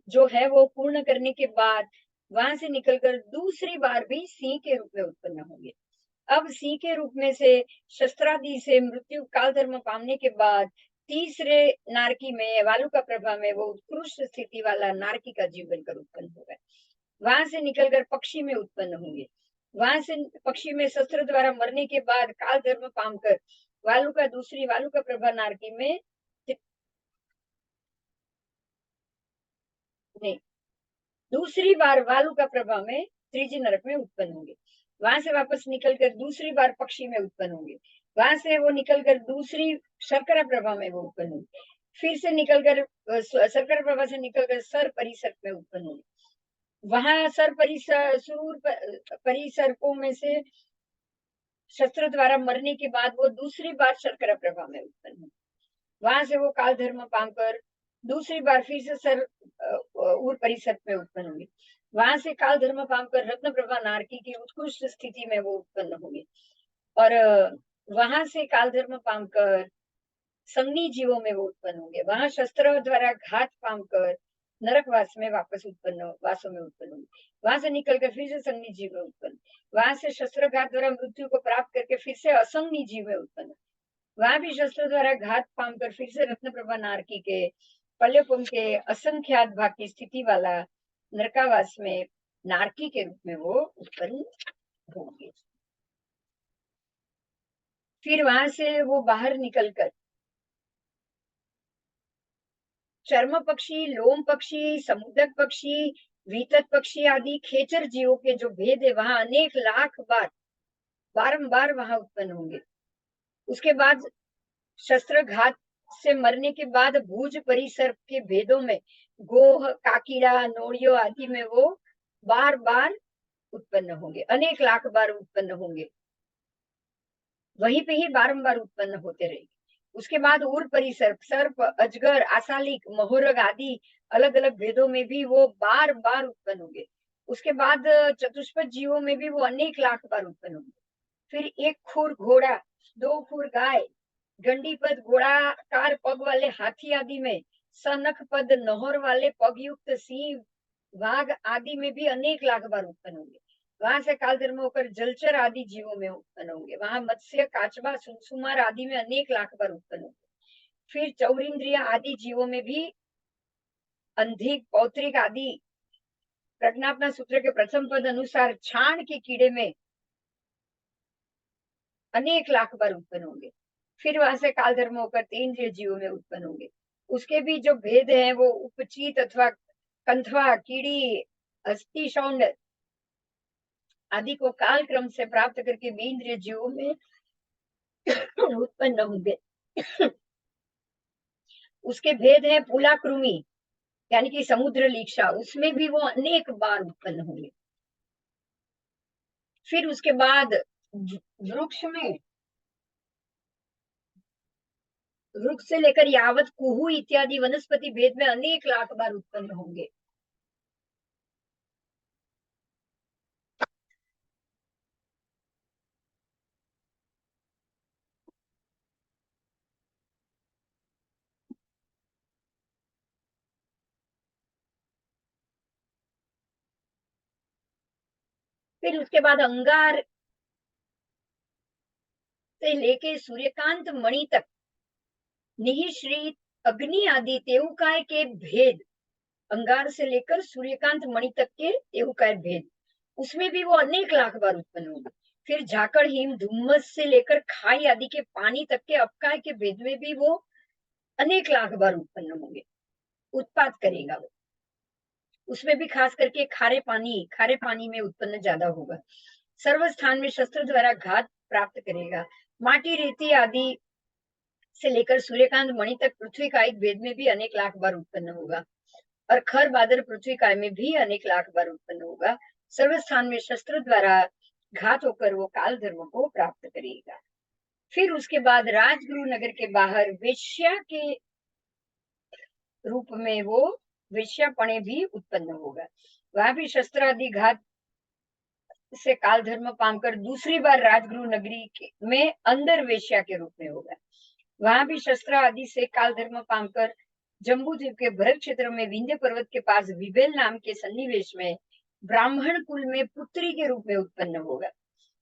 जो है वो पूर्ण करने के बाद वहां से निकलकर दूसरी बार भी सिंह के रूप में उत्पन्न होंगे। अब सिंह के रूप में से शस्त्रादि से मृत्यु काल धर्म पाने के बाद तीसरे नारकी में वालुका प्रभा में वो उत्कृष्ट स्थिति वाला नारकी का जीव बनकर उत्पन्न होगा। वहां से निकलकर पक्षी में उत्पन्न होंगे। वहां से पक्षी में शस्त्र द्वारा मरने के बाद काल धर्म पाकर वालुका दूसरी वालुका प्रभा नारकी में, नहीं, दूसरी बार वालुका प्रभा में त्रिजी नरक में उत्पन्न होंगे। वहां से वापस निकलकर दूसरी बार पक्षी में उत्पन्न होंगे। वहां से वो निकलकर दूसरी शर्करा प्रभा में वो उत्पन्न होंगे। फिर से निकलकर शर्करा प्रभा से निकलकर सर परिसर में उत्पन्न होंगे। वहां सर परिसर सूर परिसर्पों में से शस्त्र द्वारा मरने के बाद वो दूसरी बार शर्करा प्रभा में उत्पन्न होंगे। वहां से वो काल धर्म पाकर दूसरी बार फिर से उर परिषद में उत्पन्न होंगे। वहां से काल धर्म पाकर रत्न प्रभा नारकी की उत्कृष्ट स्थिति में वो उत्पन्न होंगे और वहां से काल धर्म पाकर संगनी जीवों में वो उत्पन्न होंगे। वहां शस्त्र द्वारा घात पाकर नरकवास में वापस वासों में उत्पन्न होंगे। वहां से निकलकर फिर से संगनी जीव में उत्पन्न, वहां से शस्त्रघात द्वारा मृत्यु को प्राप्त करके फिर से असंगनी जीव में उत्पन्न, वहां भी शस्त्र द्वारा घात पाकर फिर से रत्न प्रभा नारकी के पल्यपुम के असंख्यात भाग की स्थिति वाला नरकावास में नारकी के रूप में वो उत्पन्न होंगे। फिर वहां से वो बाहर निकलकर चर्म पक्षी, लोम पक्षी, समुद्रक पक्षी, वीतक पक्षी आदि खेचर जीवों के जो भेद है वहां अनेक लाख बार बारंबार वहां उत्पन्न होंगे। उसके बाद शस्त्रघात से मरने के बाद भुज परिसर के भेदों में गोह, काकीड़ा, नोड़ियों आदि में वो बार बार उत्पन्न होंगे, अनेक लाख बार उत्पन्न होंगे, वहीं पे ही बारंबार उत्पन्न होते रहेंगे। उसके बाद उर परिसर, सर्प, अजगर, आसालिक, मोहरग आदि अलग अलग भेदों में भी वो बार बार उत्पन्न होंगे। उसके बाद चतुष्पद जीवों में भी वो अनेक लाख बार उत्पन्न होंगे। फिर एक खुर घोड़ा, दो खुर गाय, गंडीपद घोड़ाकार पग वाले हाथी आदि में, सनख पद नोहर वाले पग युक्त सिंह, वाघ आदि में भी अनेक लाख बार उत्पन्न होंगे। वहां से काल धर्म होकर जलचर आदि जीवों में उत्पन्न होंगे। वहां मत्स्य, काचबा, सुमसुमार आदि में अनेक लाख बार उत्पन्न होंगे। फिर चौरिंद्रिया आदि जीवों में भी अंधिक, पौत्रिक आदि प्रज्ञापना सूत्र के प्रथम पद अनुसार छाण के कीड़े में अनेक लाख बार उत्पन्न होंगे। फिर वहां से काल धर्म होकर तेन्द्रिय जीवों में उत्पन्न होंगे। उसके भी जो भेद है वो उपचीत अथवा कंथवा, कीड़ी, अस्थिशौंड आदि को काल क्रम से प्राप्त करके इंद्रिय जीवों में उत्पन्न होंगे। उसके भेद है पुला कृमि यानी कि समुद्र लीक्षा, उसमें भी वो अनेक बार उत्पन्न होंगे। फिर उसके बाद वृक्ष से लेकर यावत कुहू इत्यादि वनस्पति भेद में अनेक लाख बार उत्पन्न होंगे। फिर उसके बाद अंगार से लेके सूर्यकांत मणि तक निहिश्री, अग्नि आदि तेउकाय के भेद, अंगार से लेकर सूर्यकांत मणि तक के तेउकाय भेद, उसमें भी वो अनेक लाख बार उत्पन्न होंगे। फिर झाकड़, हिम, धुम्मस से लेकर खाई आदि के पानी तक के अपकाय के भेद में भी वो अनेक लाख बार उत्पन्न होंगे, उत्पाद करेगा वो। उसमें भी खास करके खारे पानी में उत्पन्न ज्यादा होगा। सर्व स्थान में शस्त्र द्वारा घात प्राप्त करेगा। माटी, रेती आदि से लेकर सूर्यकांत मणि तक पृथ्वी का एक भेद में भी अनेक लाख बार उत्पन्न होगा और खर बादर पृथ्वी काय में भी अनेक लाख बार उत्पन्न होगा। सर्व स्थान में शस्त्र द्वारा घात होकर वो काल धर्म को प्राप्त करेगा। फिर उसके बाद राजगुरु नगर के बाहर वेश्या के रूप में वो वेश्यापणे भी उत्पन्न होगा। वहां भी शस्त्र आदि घात से काल धर्म पाकर दूसरी बार राजगुरु नगरी में अंदर वेश्या के रूप में होगा। वहां भी शस्त्र आदि से काल धर्म पाकर जम्बू द्वीप के भरत क्षेत्र में विंध्य पर्वत के पास विबेल नाम के सन्निवेश में ब्राह्मण कुल में पुत्री के रूप में उत्पन्न होगा।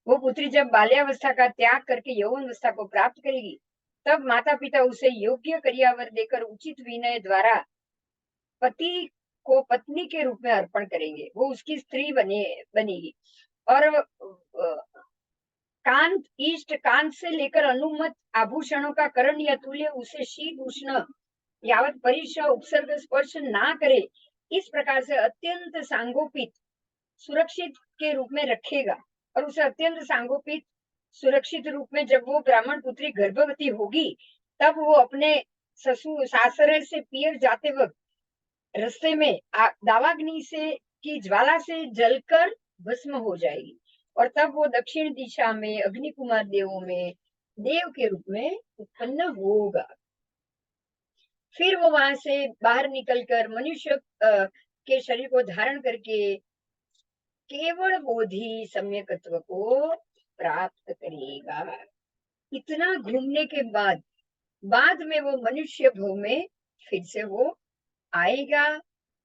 वो पुत्री जब बाल्यावस्था का त्याग करके यौवन अवस्था को प्राप्त करेगी तब माता पिता उसे योग्य करियावर देकर उचित विनय द्वारा पति को पत्नी के रूप में अर्पण करेंगे, वो उसकी स्त्री बनेगी और कांत, इष्ट कांत से लेकर अनुमत आभूषणों का करण या तुल्य उसे शीत उष्ण यावत परिश उपसर्ग स्पर्श ना करे, इस प्रकार से अत्यंत सांगोपित सुरक्षित के रूप में रखेगा और उसे अत्यंत सांगोपित सुरक्षित रूप में जब वो ब्राह्मण पुत्री गर्भवती होगी तब वो अपने ससुर सासरे से पियर जाते वक्त रास्ते में दावाग्नि से की ज्वाला से जलकर भस्म हो जाएगी और तब वो दक्षिण दिशा में अग्नि कुमार देवों में देव के रूप में उत्पन्न होगा। फिर वो वहां से बाहर निकलकर मनुष्य के शरीर को धारण करके केवल बोधि सम्यकत्व को प्राप्त करेगा। इतना घूमने के बाद में वो मनुष्य भव में फिर से वो आएगा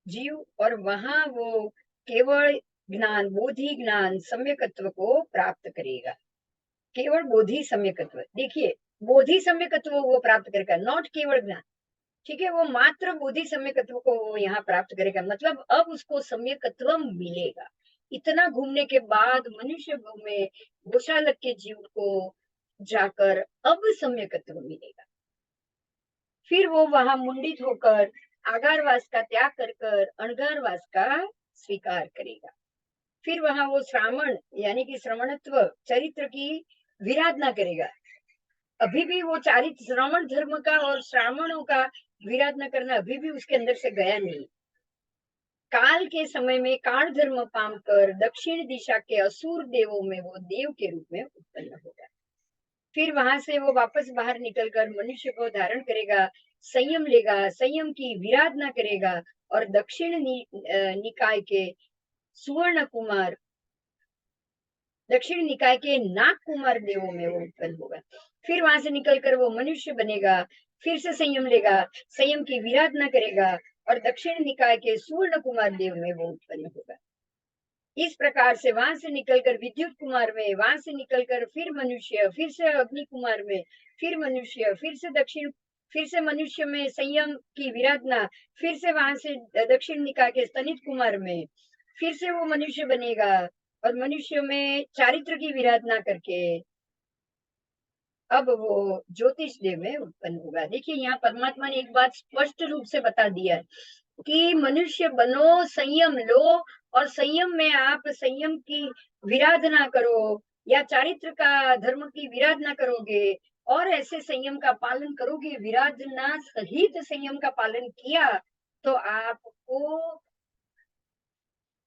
जीव, और वहां वो केवल ज्ञान, बोधि ज्ञान सम्यकत्व को प्राप्त करेगा। केवल बोधि सम्यकत्व, देखिए, बोधि सम्यकत्व वो प्राप्त करेगा, नॉट केवल ज्ञान। ठीक है, वो मात्र बोधि सम्यकत्व को वो यहाँ प्राप्त करेगा, मतलब अब उसको सम्यकत्व मिलेगा। इतना घूमने के बाद मनुष्य भव में गोशालक के जीव को जाकर अब सम्यकत्व मिलेगा। फिर वो वहां मुंडित होकर आगारवास का त्याग कर कर अणगारवास का स्वीकार करेगा। फिर वहां वो श्रावण यानी कि श्रवणत्व चरित्र की विराधना करेगा। अभी भी वो चारित्र श्रवण धर्म का और श्रावणों का विराधना करना अभी भी उसके अंदर से गया नहीं। काल के समय में काल धर्म पाम कर दक्षिण दिशा के असुर देवों में वो देव के रूप में उत्पन्न होगा। फिर वहां से वो वापस बाहर निकलकर मनुष्य को धारण करेगा, संयम लेगा, संयम की विराधना करेगा, और दक्षिण निकाय के सुवर्ण कुमार, दक्षिण निकाय के नाग कुमार देवों में वो उत्पन्न होगा। फिर वहां से निकलकर वो मनुष्य बनेगा, फिर से संयम लेगा, संयम की विराधना करेगा, और दक्षिण निकाय के सुवर्ण कुमार देव में वो उत्पन्न होगा। इस प्रकार से वहां से निकलकर विद्युत कुमार में, वहां से निकलकर फिर मनुष्य, फिर से अग्नि कुमार में, फिर मनुष्य, फिर से दक्षिण, फिर से मनुष्य में संयम की विराधना, फिर से वहां से दक्षिण निकाय के स्तनित कुमार में, फिर से वो मनुष्य बनेगा, और मनुष्य में चारित्र की विराधना करके अब वो ज्योतिष देव में उत्पन्न होगा। देखिए, यहाँ परमात्मा ने एक बात स्पष्ट रूप से बता दिया है कि मनुष्य बनो, संयम लो, और संयम में आप संयम की विराधना करो या चारित्र का धर्म की विराधना करोगे, और ऐसे संयम का पालन करोगे, विराधना सहित संयम का पालन किया, तो आपको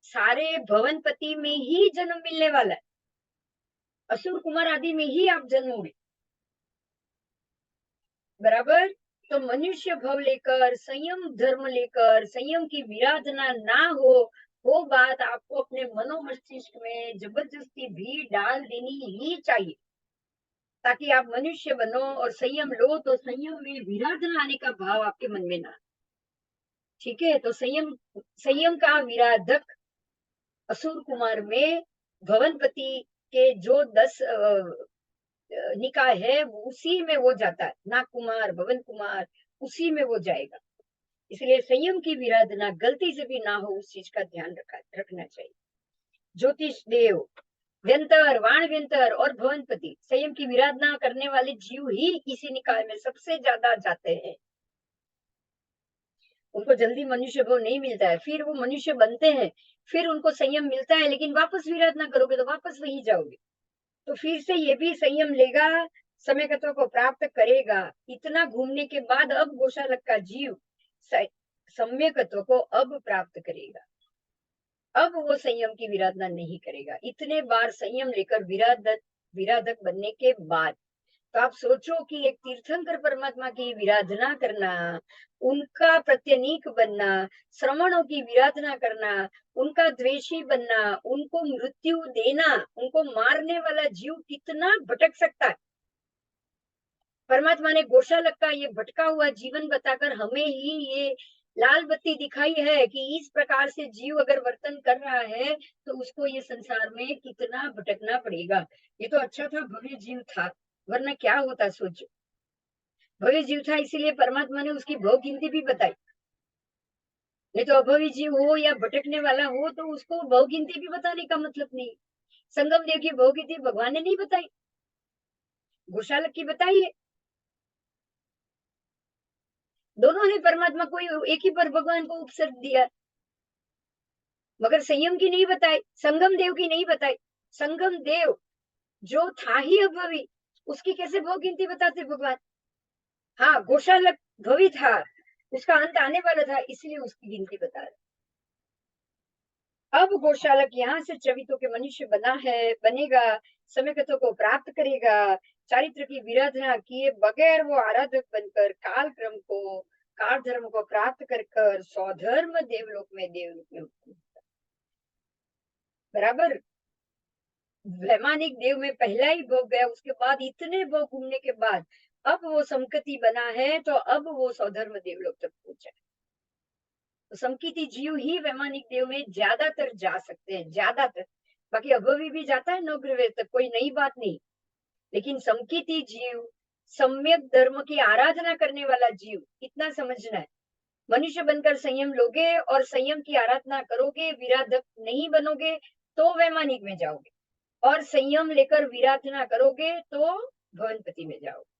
सारे भवनपति में ही जन्म मिलने वाला है, असुर कुमार आदि में ही आप जन्मोगे। बराबर। तो मनुष्य भव लेकर, संयम धर्म लेकर, संयम की विराधना ना हो, वो बात आपको अपने मनो मस्तिष्क में जबरदस्ती भी डाल देनी ही चाहिए, ताकि आप मनुष्य बनो और संयम लो, तो संयम में विराधना आने का भाव आपके मन में ना। ठीक है, तो संयम, संयम का विराधक असुर कुमार में भवनपति के जो 10 निकाय है, उसी में वो जाता है, नाग कुमार, भवन कुमार, उसी में वो जाएगा। इसलिए संयम की विराधना गलती से भी ना हो, उस चीज का ध्यान रखना चाहिए। ज्योतिष देव, व्यंतर, वाण व्यंतर और भवनपति, संयम की विराधना करने वाले जीव ही इसी निकाय में सबसे ज्यादा जाते हैं। उनको जल्दी मनुष्य भाव नहीं मिलता है, फिर वो मनुष्य बनते हैं, फिर उनको संयम मिलता है, लेकिन वापस विराधना करोगे तो वापस वही जाओगे। तो फिर से ये भी संयम लेगा, सम्यकत्व को प्राप्त करेगा। इतना घूमने के बाद अब गोशालक का जीव सम्यकत्व को अब प्राप्त करेगा। अब वो संयम की विराधना नहीं करेगा, इतने बार संयम लेकर विराधक विराधक बनने के बाद। तो आप सोचो कि एक तीर्थंकर परमात्मा की विराधना करना, उनका प्रत्यनीक बनना, श्रवणों की विराधना करना, उनका द्वेषी बनना, उनको मृत्यु देना, उनको मारने वाला जीव कितना भटक सकता है। परमात्मा ने गोशालक का ये भटका हुआ जीवन बताकर हमें ही ये लाल बत्ती दिखाई है कि इस प्रकार से जीव अगर वर्तन कर रहा है तो उसको ये संसार में कितना भटकना पड़ेगा। ये तो अच्छा था भव्य जीव था, वरना क्या होता सोचो। भव्य जीव था इसीलिए परमात्मा ने उसकी भव गिनती भी बताई, नहीं तो अभवी जीव हो या भटकने वाला हो तो उसको भव गिनती भी बताने का मतलब नहीं। संगम देव की भव गिनती भगवान ने नहीं बताई, गोशालक की बताई है। दोनों ने परमात्मा को एक ही पर भगवान को उपसर्ग दिया, मगर संयम की नहीं बताई, संगम देव की नहीं बताई। संगम देव जो था ही अभवी, उसकी कैसे भव गिनती बताते भगवान। हाँ, गोशालक भवी था, उसका अंत आने वाला था, इसलिए उसकी गिनती बता रहे। अब गोशालक यहाँ से चवितों के मनुष्य बना है, बनेगा, सम्यकत्व को प्राप्त करेगा, चारित्र की विराधना किए बगैर वो आराधक बनकर काल क्रम को, साकार धर्म को प्राप्त कर कर स्वधर्म देवलोक में उत्पन्न। बराबर। वैमानिक देव में पहला ही भोग गया, उसके बाद इतने भोग घूमने के बाद अब वो समकति बना है, तो अब वो स्वधर्म देवलोक तक पहुंचा। तो समकिति जीव ही वैमानिक देव में ज्यादातर जा सकते हैं, ज्यादातर। बाकी अभवी भी जाता है नौग्रह तक, कोई नई बात नहीं। लेकिन समकिति जीव, सम्यक धर्म की आराधना करने वाला जीव, इतना समझना है। मनुष्य बनकर संयम लोगे और संयम की आराधना करोगे, विराधक नहीं बनोगे तो वैमानिक में जाओगे, और संयम लेकर विराधना करोगे तो भवनपति में जाओगे।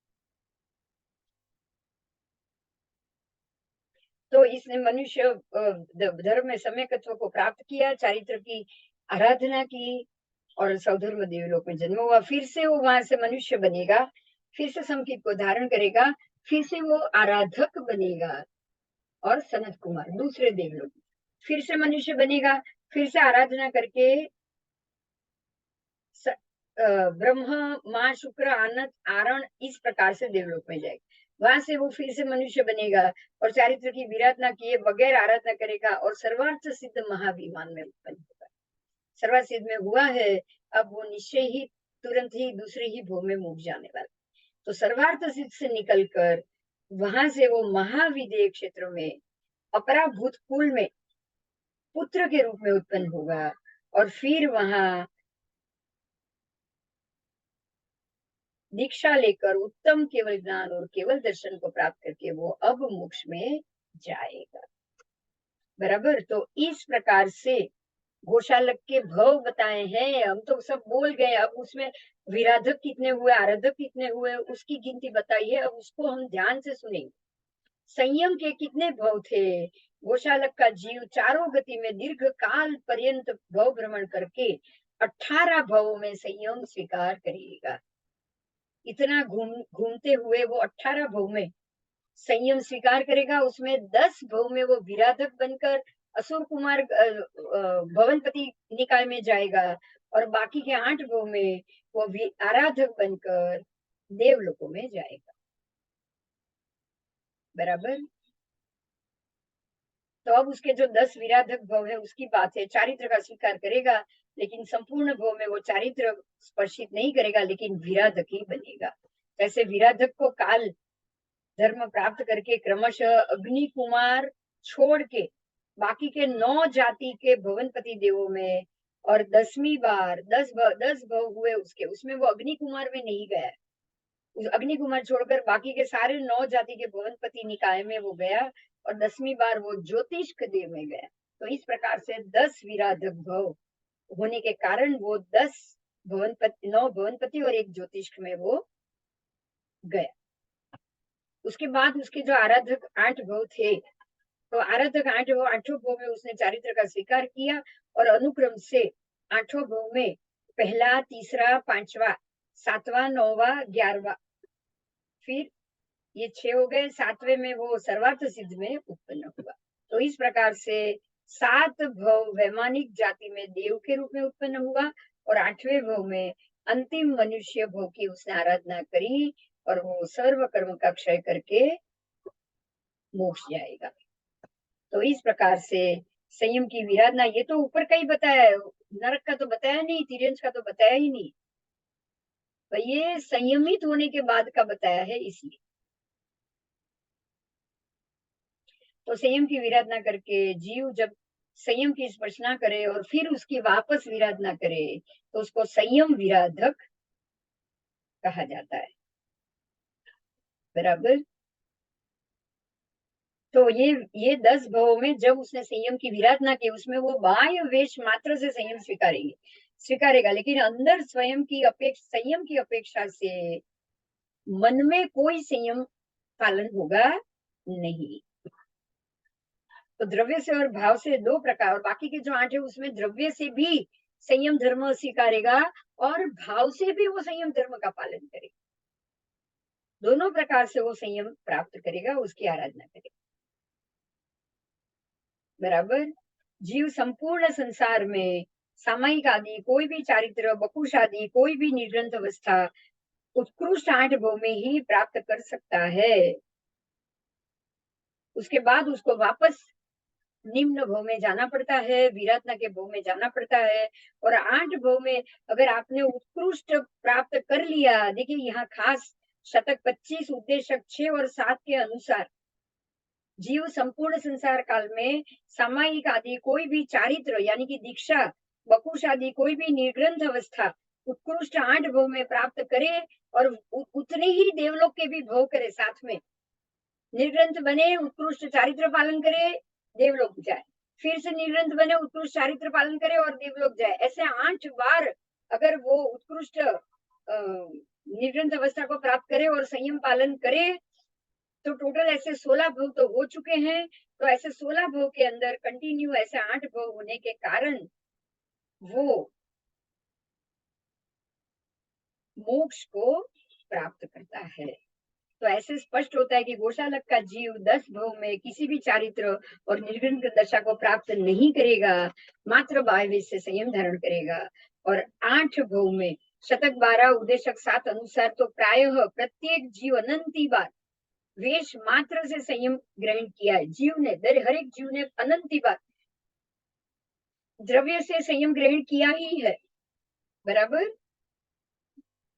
तो इसने मनुष्य धर्म में सम्यकत्व को प्राप्त किया, चारित्र की आराधना की और सौधर्म देवलोक में जन्म हुआ। फिर से वो वहां से मनुष्य बनेगा, फिर से समकित को धारण करेगा, फिर से वो आराधक बनेगा और सनत कुमार दूसरे देवलोक, फिर से मनुष्य बनेगा, फिर से आराधना करके ब्रह्म माँ शुक्र आनंद आरण इस प्रकार से देवलोक में जाएगा। वहां से वो फिर से मनुष्य बनेगा और चारित्र की विराधना किए बगैर आराधना करेगा और सर्वार्थ सिद्ध महाभिमान में उत्पन्न होगा। सर्वार्थ सिद्ध में हुआ है, अब वो निश्चय ही तुरंत ही दूसरे ही भोग में मुक जाने वाला। तो सर्वार्थ सिद्ध से निकलकर वहां से वो महाविदेय क्षेत्र में अपराभूत कुल में पुत्र के रूप में उत्पन्न होगा, और फिर वहां दीक्षा लेकर उत्तम केवल ज्ञान और केवल दर्शन को प्राप्त करके वो अब मोक्ष में जाएगा। बराबर। तो इस प्रकार से गोशालक के भव बताए हैं, हम तो सब बोल गए। अब उसमें विराधक कितने हुए, आराधक कितने हुए, उसकी गिनती बताई है। अब उसको हम ध्यान से सुनेंगे। संयम के कितने भव थे। गोशालक का जीव चारों गति में दीर्घ काल पर्यंत भव भ्रमण करके 18 भवों में संयम स्वीकार करेगा। इतना घूमते हुए वो 18 भव में संयम स्वीकार करेगा। उसमें 10 भव में वो विराधक बनकर असुर कुमार भवनपति निकाय में जाएगा, और बाकी के 8 भव में वो आराधक बनकर देवलोकों में जाएगा। बराबर। तो अब उसके जो 10 विराधक भव है उसकी बात है। चारित्र का स्वीकार करेगा, लेकिन संपूर्ण भव में वो चारित्र स्पर्शित नहीं करेगा, लेकिन विराधक ही बनेगा। जैसे विराधक को काल धर्म प्राप्त करके क्रमशः अग्नि कुमार छोड़ के बाकी के 9 जाति के भवनपति देवों में, और 10वीं बार 10 भव हुए उसके, उसमें वो अग्नि कुमार में नहीं गया। उस अग्नि कुमार छोड़कर बाकी के सारे 9 जाति के भवनपति निकाय में वो गया, और 10वीं बार वो ज्योतिष्क देव में गया। तो इस प्रकार से 10 विराधक भव होने के कारण वो 10 भवनपति, 9 भवनपति और एक ज्योतिष्क में वो गया। उसके बाद उसके जो आराधक 8 भव थे, तो आराधक 8 भव, 8 भव में उसने चारित्र का स्वीकार किया, और अनुक्रम से 8 भव में पहला, तीसरा, पांचवा, 7वां, 9वां, 11वां, फिर ये 6 हो गए। 7वें में वो सर्वार्थ सिद्ध में उत्पन्न हुआ। तो इस प्रकार से 7 भव वैमानिक जाति में देव के रूप में उत्पन्न हुआ, और 8वें भव में अंतिम मनुष्य भव की उसने आराधना करी, और वो सर्व कर्म का क्षय करके मोक्ष जाएगा। तो इस प्रकार से संयम की विराधना, ये तो ऊपर का ही बताया है, नरक का तो बताया नहीं, तिर्यंश का तो बताया ही नहीं। तो ये संयमित होने के बाद का बताया है, इसलिए। तो संयम की विराधना करके जीव जब संयम की स्पर्शना करे और फिर उसकी वापस विराधना करे, तो उसको संयम विराधक कहा जाता है। बराबर। तो ये 10 भवों में जब उसने संयम की विराधना की, उसमें वो बाह्य वेश मात्र से संयम स्वीकारेगा, लेकिन अंदर स्वयं की संयम की अपेक्षा से मन में कोई संयम पालन होगा नहीं। तो द्रव्य से और भाव से 2 प्रकार, और बाकी के जो 8 है उसमें द्रव्य से भी संयम धर्म स्वीकारेगा और भाव से भी वो संयम धर्म का पालन करेगा। दोनों प्रकार से वो संयम प्राप्त करेगा, उसकी आराधना करेगा। बराबर। जीव संपूर्ण संसार में सामायिक आदि कोई भी चारित्र, बकुश आदि कोई भी निर्ग्रंथ अवस्था उत्कृष्ट 8 भव में ही प्राप्त कर सकता है। उसके बाद उसको वापस निम्न भव में जाना पड़ता है, विराधना के भव में जाना पड़ता है। और 8 भव में अगर आपने उत्कृष्ट प्राप्त कर लिया, देखिए यहाँ खास शतक 25 उपदेशक 6 और 7 के अनुसार जीव संपूर्ण संसार काल में सामायिक आदि कोई भी चारित्र यानी कि दीक्षा, बकुश आदि कोई भी निर्ग्रंथ अवस्था उत्कृष्ट 8 भव में प्राप्त करे और उतने ही देवलोक के भी भव करे साथ में। निर्ग्रंथ बने, उत्कृष्ट चारित्र पालन करे, देवलोक जाए, फिर से निर्ग्रंथ बने, उत्कृष्ट चारित्र पालन करे और देवलोक जाए। ऐसे 8 बार अगर वो उत्कृष्ट निर्ग्रंथ अवस्था को प्राप्त करे और संयम पालन करे, तो टोटल ऐसे 16 भव तो हो चुके हैं। तो ऐसे 16 भव के अंदर कंटिन्यू ऐसे 8 भव होने के कारण वो मोक्ष को प्राप्त करता है। तो ऐसे स्पष्ट होता है कि गोशालक का जीव 10 भव में किसी भी चारित्र और निर्ग्रंथ दशा को प्राप्त नहीं करेगा, मात्र बाह्य से संयम धारण करेगा। और 8 भव में शतक 12 उद्देशक 7 अनुसार तो प्रायः प्रत्येक जीव अनंती बार वेश मात्र से संयम ग्रहण किया है। जीव ने, हर एक जीव ने अनंती बार द्रव्य से संयम ग्रहण किया ही है, बराबर।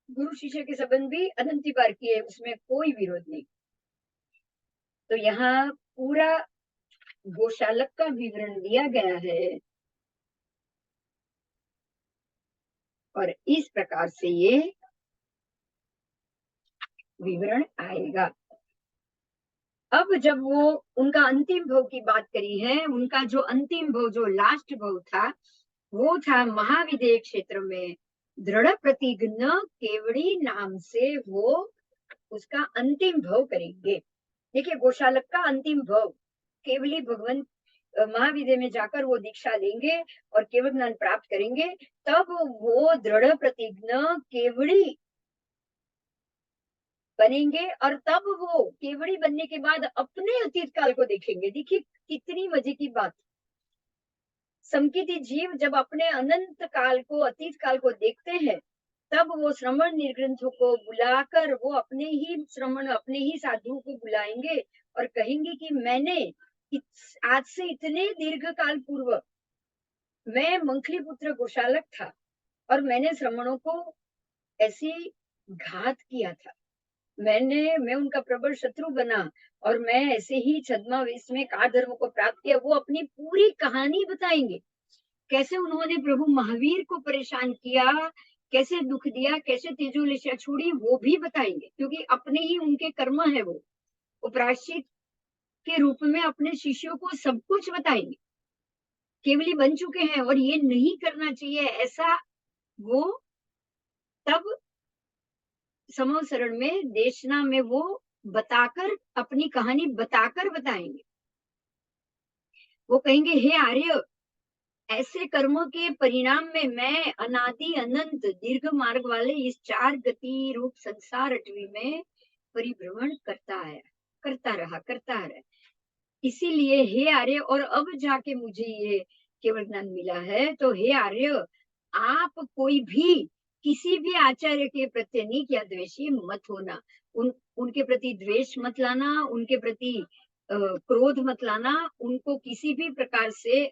गुरु शिष्य के संबंध भी अनंती बार किए, उसमें कोई विरोध नहीं। तो यहाँ पूरा गोशालक का विवरण दिया गया है और इस प्रकार से ये विवरण आएगा। अब जब वो उनका अंतिम भव की बात करी है, उनका जो अंतिम भव, जो लास्ट भव था, वो था महाविदेय क्षेत्र में दृढ़ प्रतिज्ञ केवड़ी नाम से वो उसका अंतिम भव करेंगे। देखिए गोशालक का अंतिम भव केवली भगवान महाविद्या में जाकर वो दीक्षा लेंगे और केवल ज्ञान प्राप्त करेंगे, तब वो दृढ़ प्रतिज्ञ केवड़ी बनेंगे। और तब वो केवड़ी बनने के बाद अपने अतीत काल को देखेंगे। देखिए कितनी मजे की बात। संकित जीव जब अपने अनंत काल को, अतीत काल को देखते हैं, तब वो श्रमण निर्ग्रंथों को बुलाकर वो अपने ही श्रमण, अपने ही साधुओं को बुलाएंगे और कहेंगे कि मैंने आज से इतने दीर्घ काल पूर्व मैं मंखली पुत्र गोशालक था और मैंने श्रमणों को ऐसी घात किया था। मैं उनका प्रबल शत्रु बना और मैं ऐसे ही छद्मावेश में का धर्म को प्राप्त किया। वो अपनी पूरी कहानी बताएंगे, कैसे उन्होंने प्रभु महावीर को परेशान किया, कैसे दुख दिया, कैसे तेजोलिशा छोड़ी, वो भी बताएंगे, क्योंकि अपने ही उनके कर्म है। वो प्रायश्चित के रूप में अपने शिष्यों को सब कुछ बताएंगे। केवली बन चुके हैं और ये नहीं करना चाहिए ऐसा वो तब समवसरण में देशना में वो बताकर, अपनी कहानी बताकर बताएंगे। वो कहेंगे हे आर्य, ऐसे कर्मों के परिणाम में मैं अनादि अनंत दीर्घ मार्ग वाले इस 4 गति रूप संसार अटवी में परिभ्रमण करता रहा। इसीलिए हे आर्य, और अब जाके मुझे ये केवल ज्ञान मिला है, तो हे आर्य, आप कोई भी किसी भी आचार्य के प्रति नीच या द्वेषी मत होना। उनके प्रति द्वेष मत लाना, उनके प्रति क्रोध मत लाना, उनको किसी भी प्रकार से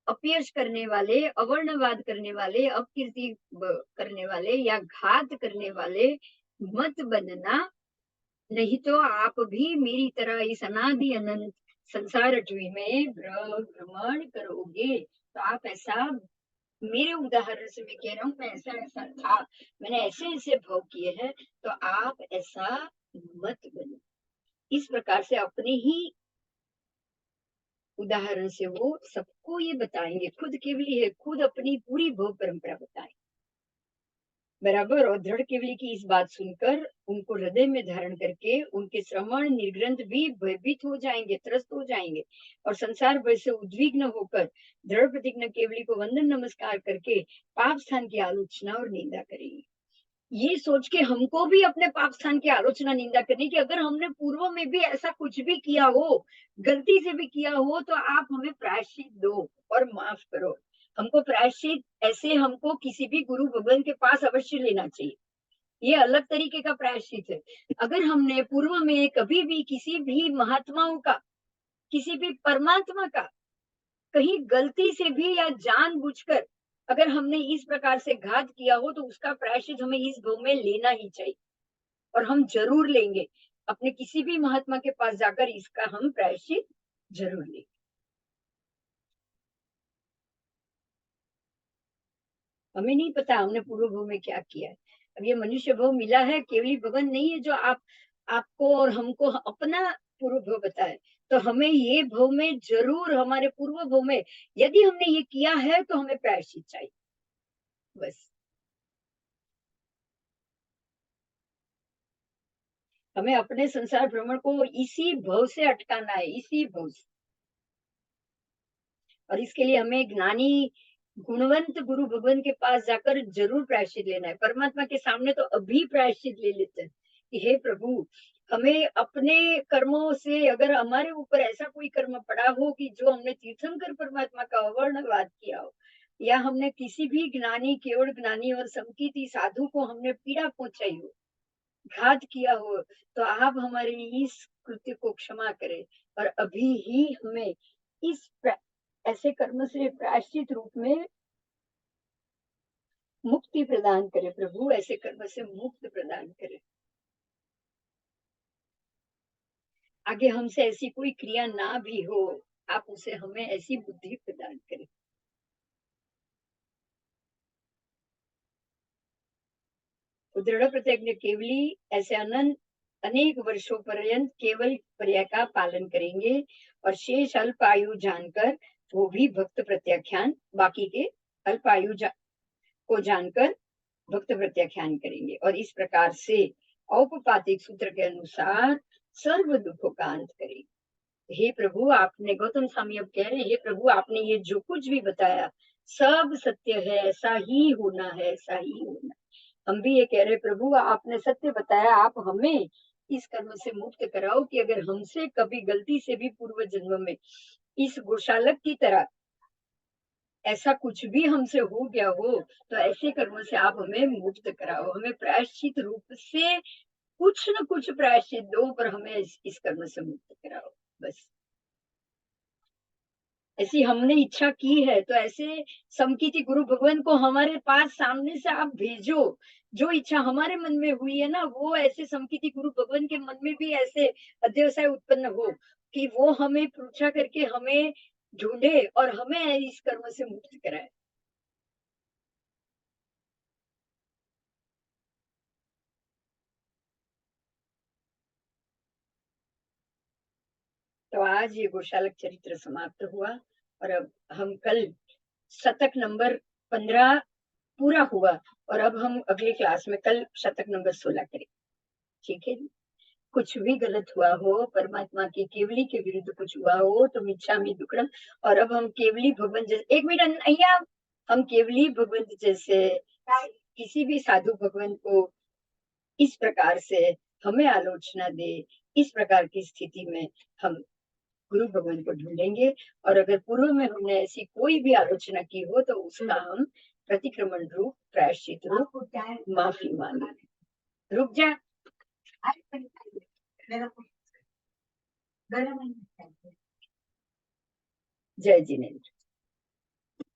अपयश करने वाले, अवर्णवाद करने वाले, अपकीर्ति करने वाले या घात करने वाले मत बनना। नहीं तो आप भी मेरी तरह इस अनादि अनंत संसार अटवी में भ्रमण करोगे। तो आप ऐसा, मेरे उदाहरण से मैं कह रहा हूँ, मैं ऐसा ऐसा था, मैंने ऐसे ऐसे भव किए हैं, तो आप ऐसा मत बनो। इस प्रकार से अपने ही उदाहरण से वो सबको ये बताएंगे। खुद केवली है, खुद अपनी पूरी भव परंपरा बताएं, बराबर। और दृढ़ केवली की इस बात सुनकर उनको हृदय में धारण करके उनके श्रवण निर्ग्रंथ भी भयभीत हो जाएंगे, त्रस्त हो जाएंगे और संसार भय से उद्विग्न होकर दृढ़ प्रतिज्ञा केवली को वंदन नमस्कार करके पाप स्थान की आलोचना और निंदा करेंगे। ये सोच के हमको भी अपने पाप स्थान की आलोचना निंदा करनी कि अगर हमने पूर्व में भी ऐसा कुछ भी किया हो, गलती से भी किया हो, तो आप हमें प्रायश्चित दो और माफ करो। हमको प्रायश्चित ऐसे हमको किसी भी गुरु भगवान के पास अवश्य लेना चाहिए। ये अलग तरीके का प्रायश्चित है। अगर हमने पूर्व में कभी भी किसी भी महात्माओं का किसी भी परमात्मा का कहीं गलती से भी या जानबूझकर अगर हमने इस प्रकार से घात किया हो, तो उसका प्रायश्चित हमें इस भव में लेना ही चाहिए और हम ज़रूर लेंगे। अपने किसी भी महात्मा के पास जाकर इसका हम प्रायश्चित ज़रूर लेंगे। हमें नहीं पता हमने पूर्व भव में क्या किया है। अब ये मनुष्य भव मिला है, केवली भवन नहीं है जो आप आपको और हमको अपना पूर्व भव बताए। तो हमें ये भव में ज़रूर हमारे पूर्व भव में यदि हमने ये किया है तो हमें प्रायश्चित चाहिए, बस। हमें अपने संसार भ्रमण को इसी भव से अटकाना है, इसी भव से। और इसके लिए हमें ज्ञानी, गुणवंत गुरु भगवान के पास जाकर ज़रूर प्रायश्चित लेना है। परमात्मा के सामने तो अभी प्रायश्चित ले लेते हैं कि हे प्रभु, हमें अपने कर्मों से अगर हमारे ऊपर ऐसा कोई कर्म पड़ा हो कि जो हमने तीर्थंकर परमात्मा का अवर्णवाद किया हो, या हमने किसी भी ज्ञानी, केवल ज्ञानी और संकीर्ति साधु को हमने पीड़ा पहुँचाई हो, घात किया हो, तो आप हमारे इस कृत्य को क्षमा करें और अभी ही हमें इस ऐसे कर्म से प्रायश्चित रूप में मुक्ति प्रदान करें। प्रभु ऐसे कर्म से मुक्त प्रदान करें। आगे हमसे ऐसी कोई क्रिया ना भी हो, आप उसे हमें ऐसी बुद्धि प्रदान करें। तो दृढ़ प्रतिज्ञ केवली ऐसे अनंत अनेक वर्षों पर्यंत केवल पर्याय का पालन करेंगे और शेष अल्प आयु जानकर वो भी भक्त प्रत्याख्यान बाकी के अल्प आयु को जानकर भक्त प्रत्याख्यान करेंगे और इस प्रकार से औपपातिक सूत्र के अनुसार सर्व दुखों का अंत करेंगे। हे प्रभु, आपने गौतम स्वामी अब कह रहे हैं, हे प्रभु, आपने ये जो कुछ भी बताया सब सत्य है, ऐसा ही होना है, ऐसा ही होना। हम भी ये कह रहे प्रभु, आपने सत्य बताया, आप हमें इस कर्म से मुक्त कराओ कि अगर हमसे कभी गलती से भी पूर्व जन्म में इस गोशालक की तरह ऐसा कुछ भी हमसे हो गया हो, तो ऐसे कर्मों से आप हमें मुक्त कराओ, हमें प्रायश्चित रूप से कुछ न कुछ प्रायश्चित दो, पर हमें इस कर्म से मुक्त कराओ, बस। ऐसी हमने इच्छा की है, तो ऐसे समकीति गुरु भगवान को हमारे पास सामने से आप भेजो। जो इच्छा हमारे मन में हुई है ना, वो ऐसे समकीति गुरु भगवान के मन में भी ऐसे अध्यवसाय उत्पन्न हो कि वो हमें पृच्छा करके हमें ढूंढे और हमें इस कर्म से मुक्त कराए। तो आज ये गोशालक चरित्र समाप्त हुआ और अब हम कल शतक नंबर 15 पूरा हुआ और अब हम अगली क्लास में कल शतक नंबर 16 करेंगे। ठीक है जी? कुछ भी गलत हुआ हो, परमात्मा की केवली के विरुद्ध कुछ हुआ हो, तो मिच्छामि दुक्कडम। और अब हम केवली भगवान जैसे, एक मिनट अय्या, हम केवली भगवंत जैसे किसी भी साधु भगवान को इस प्रकार से हमें आलोचना दे, इस प्रकार की स्थिति में हम गुरु भगवान को ढूंढेंगे और अगर पूर्व में हमने ऐसी कोई भी आलोचना की हो तो उसका हम प्रतिक्रमण रूप, प्रायश्चित रूप माफी मांगे। रुक जा। जय जिनेन्द्र।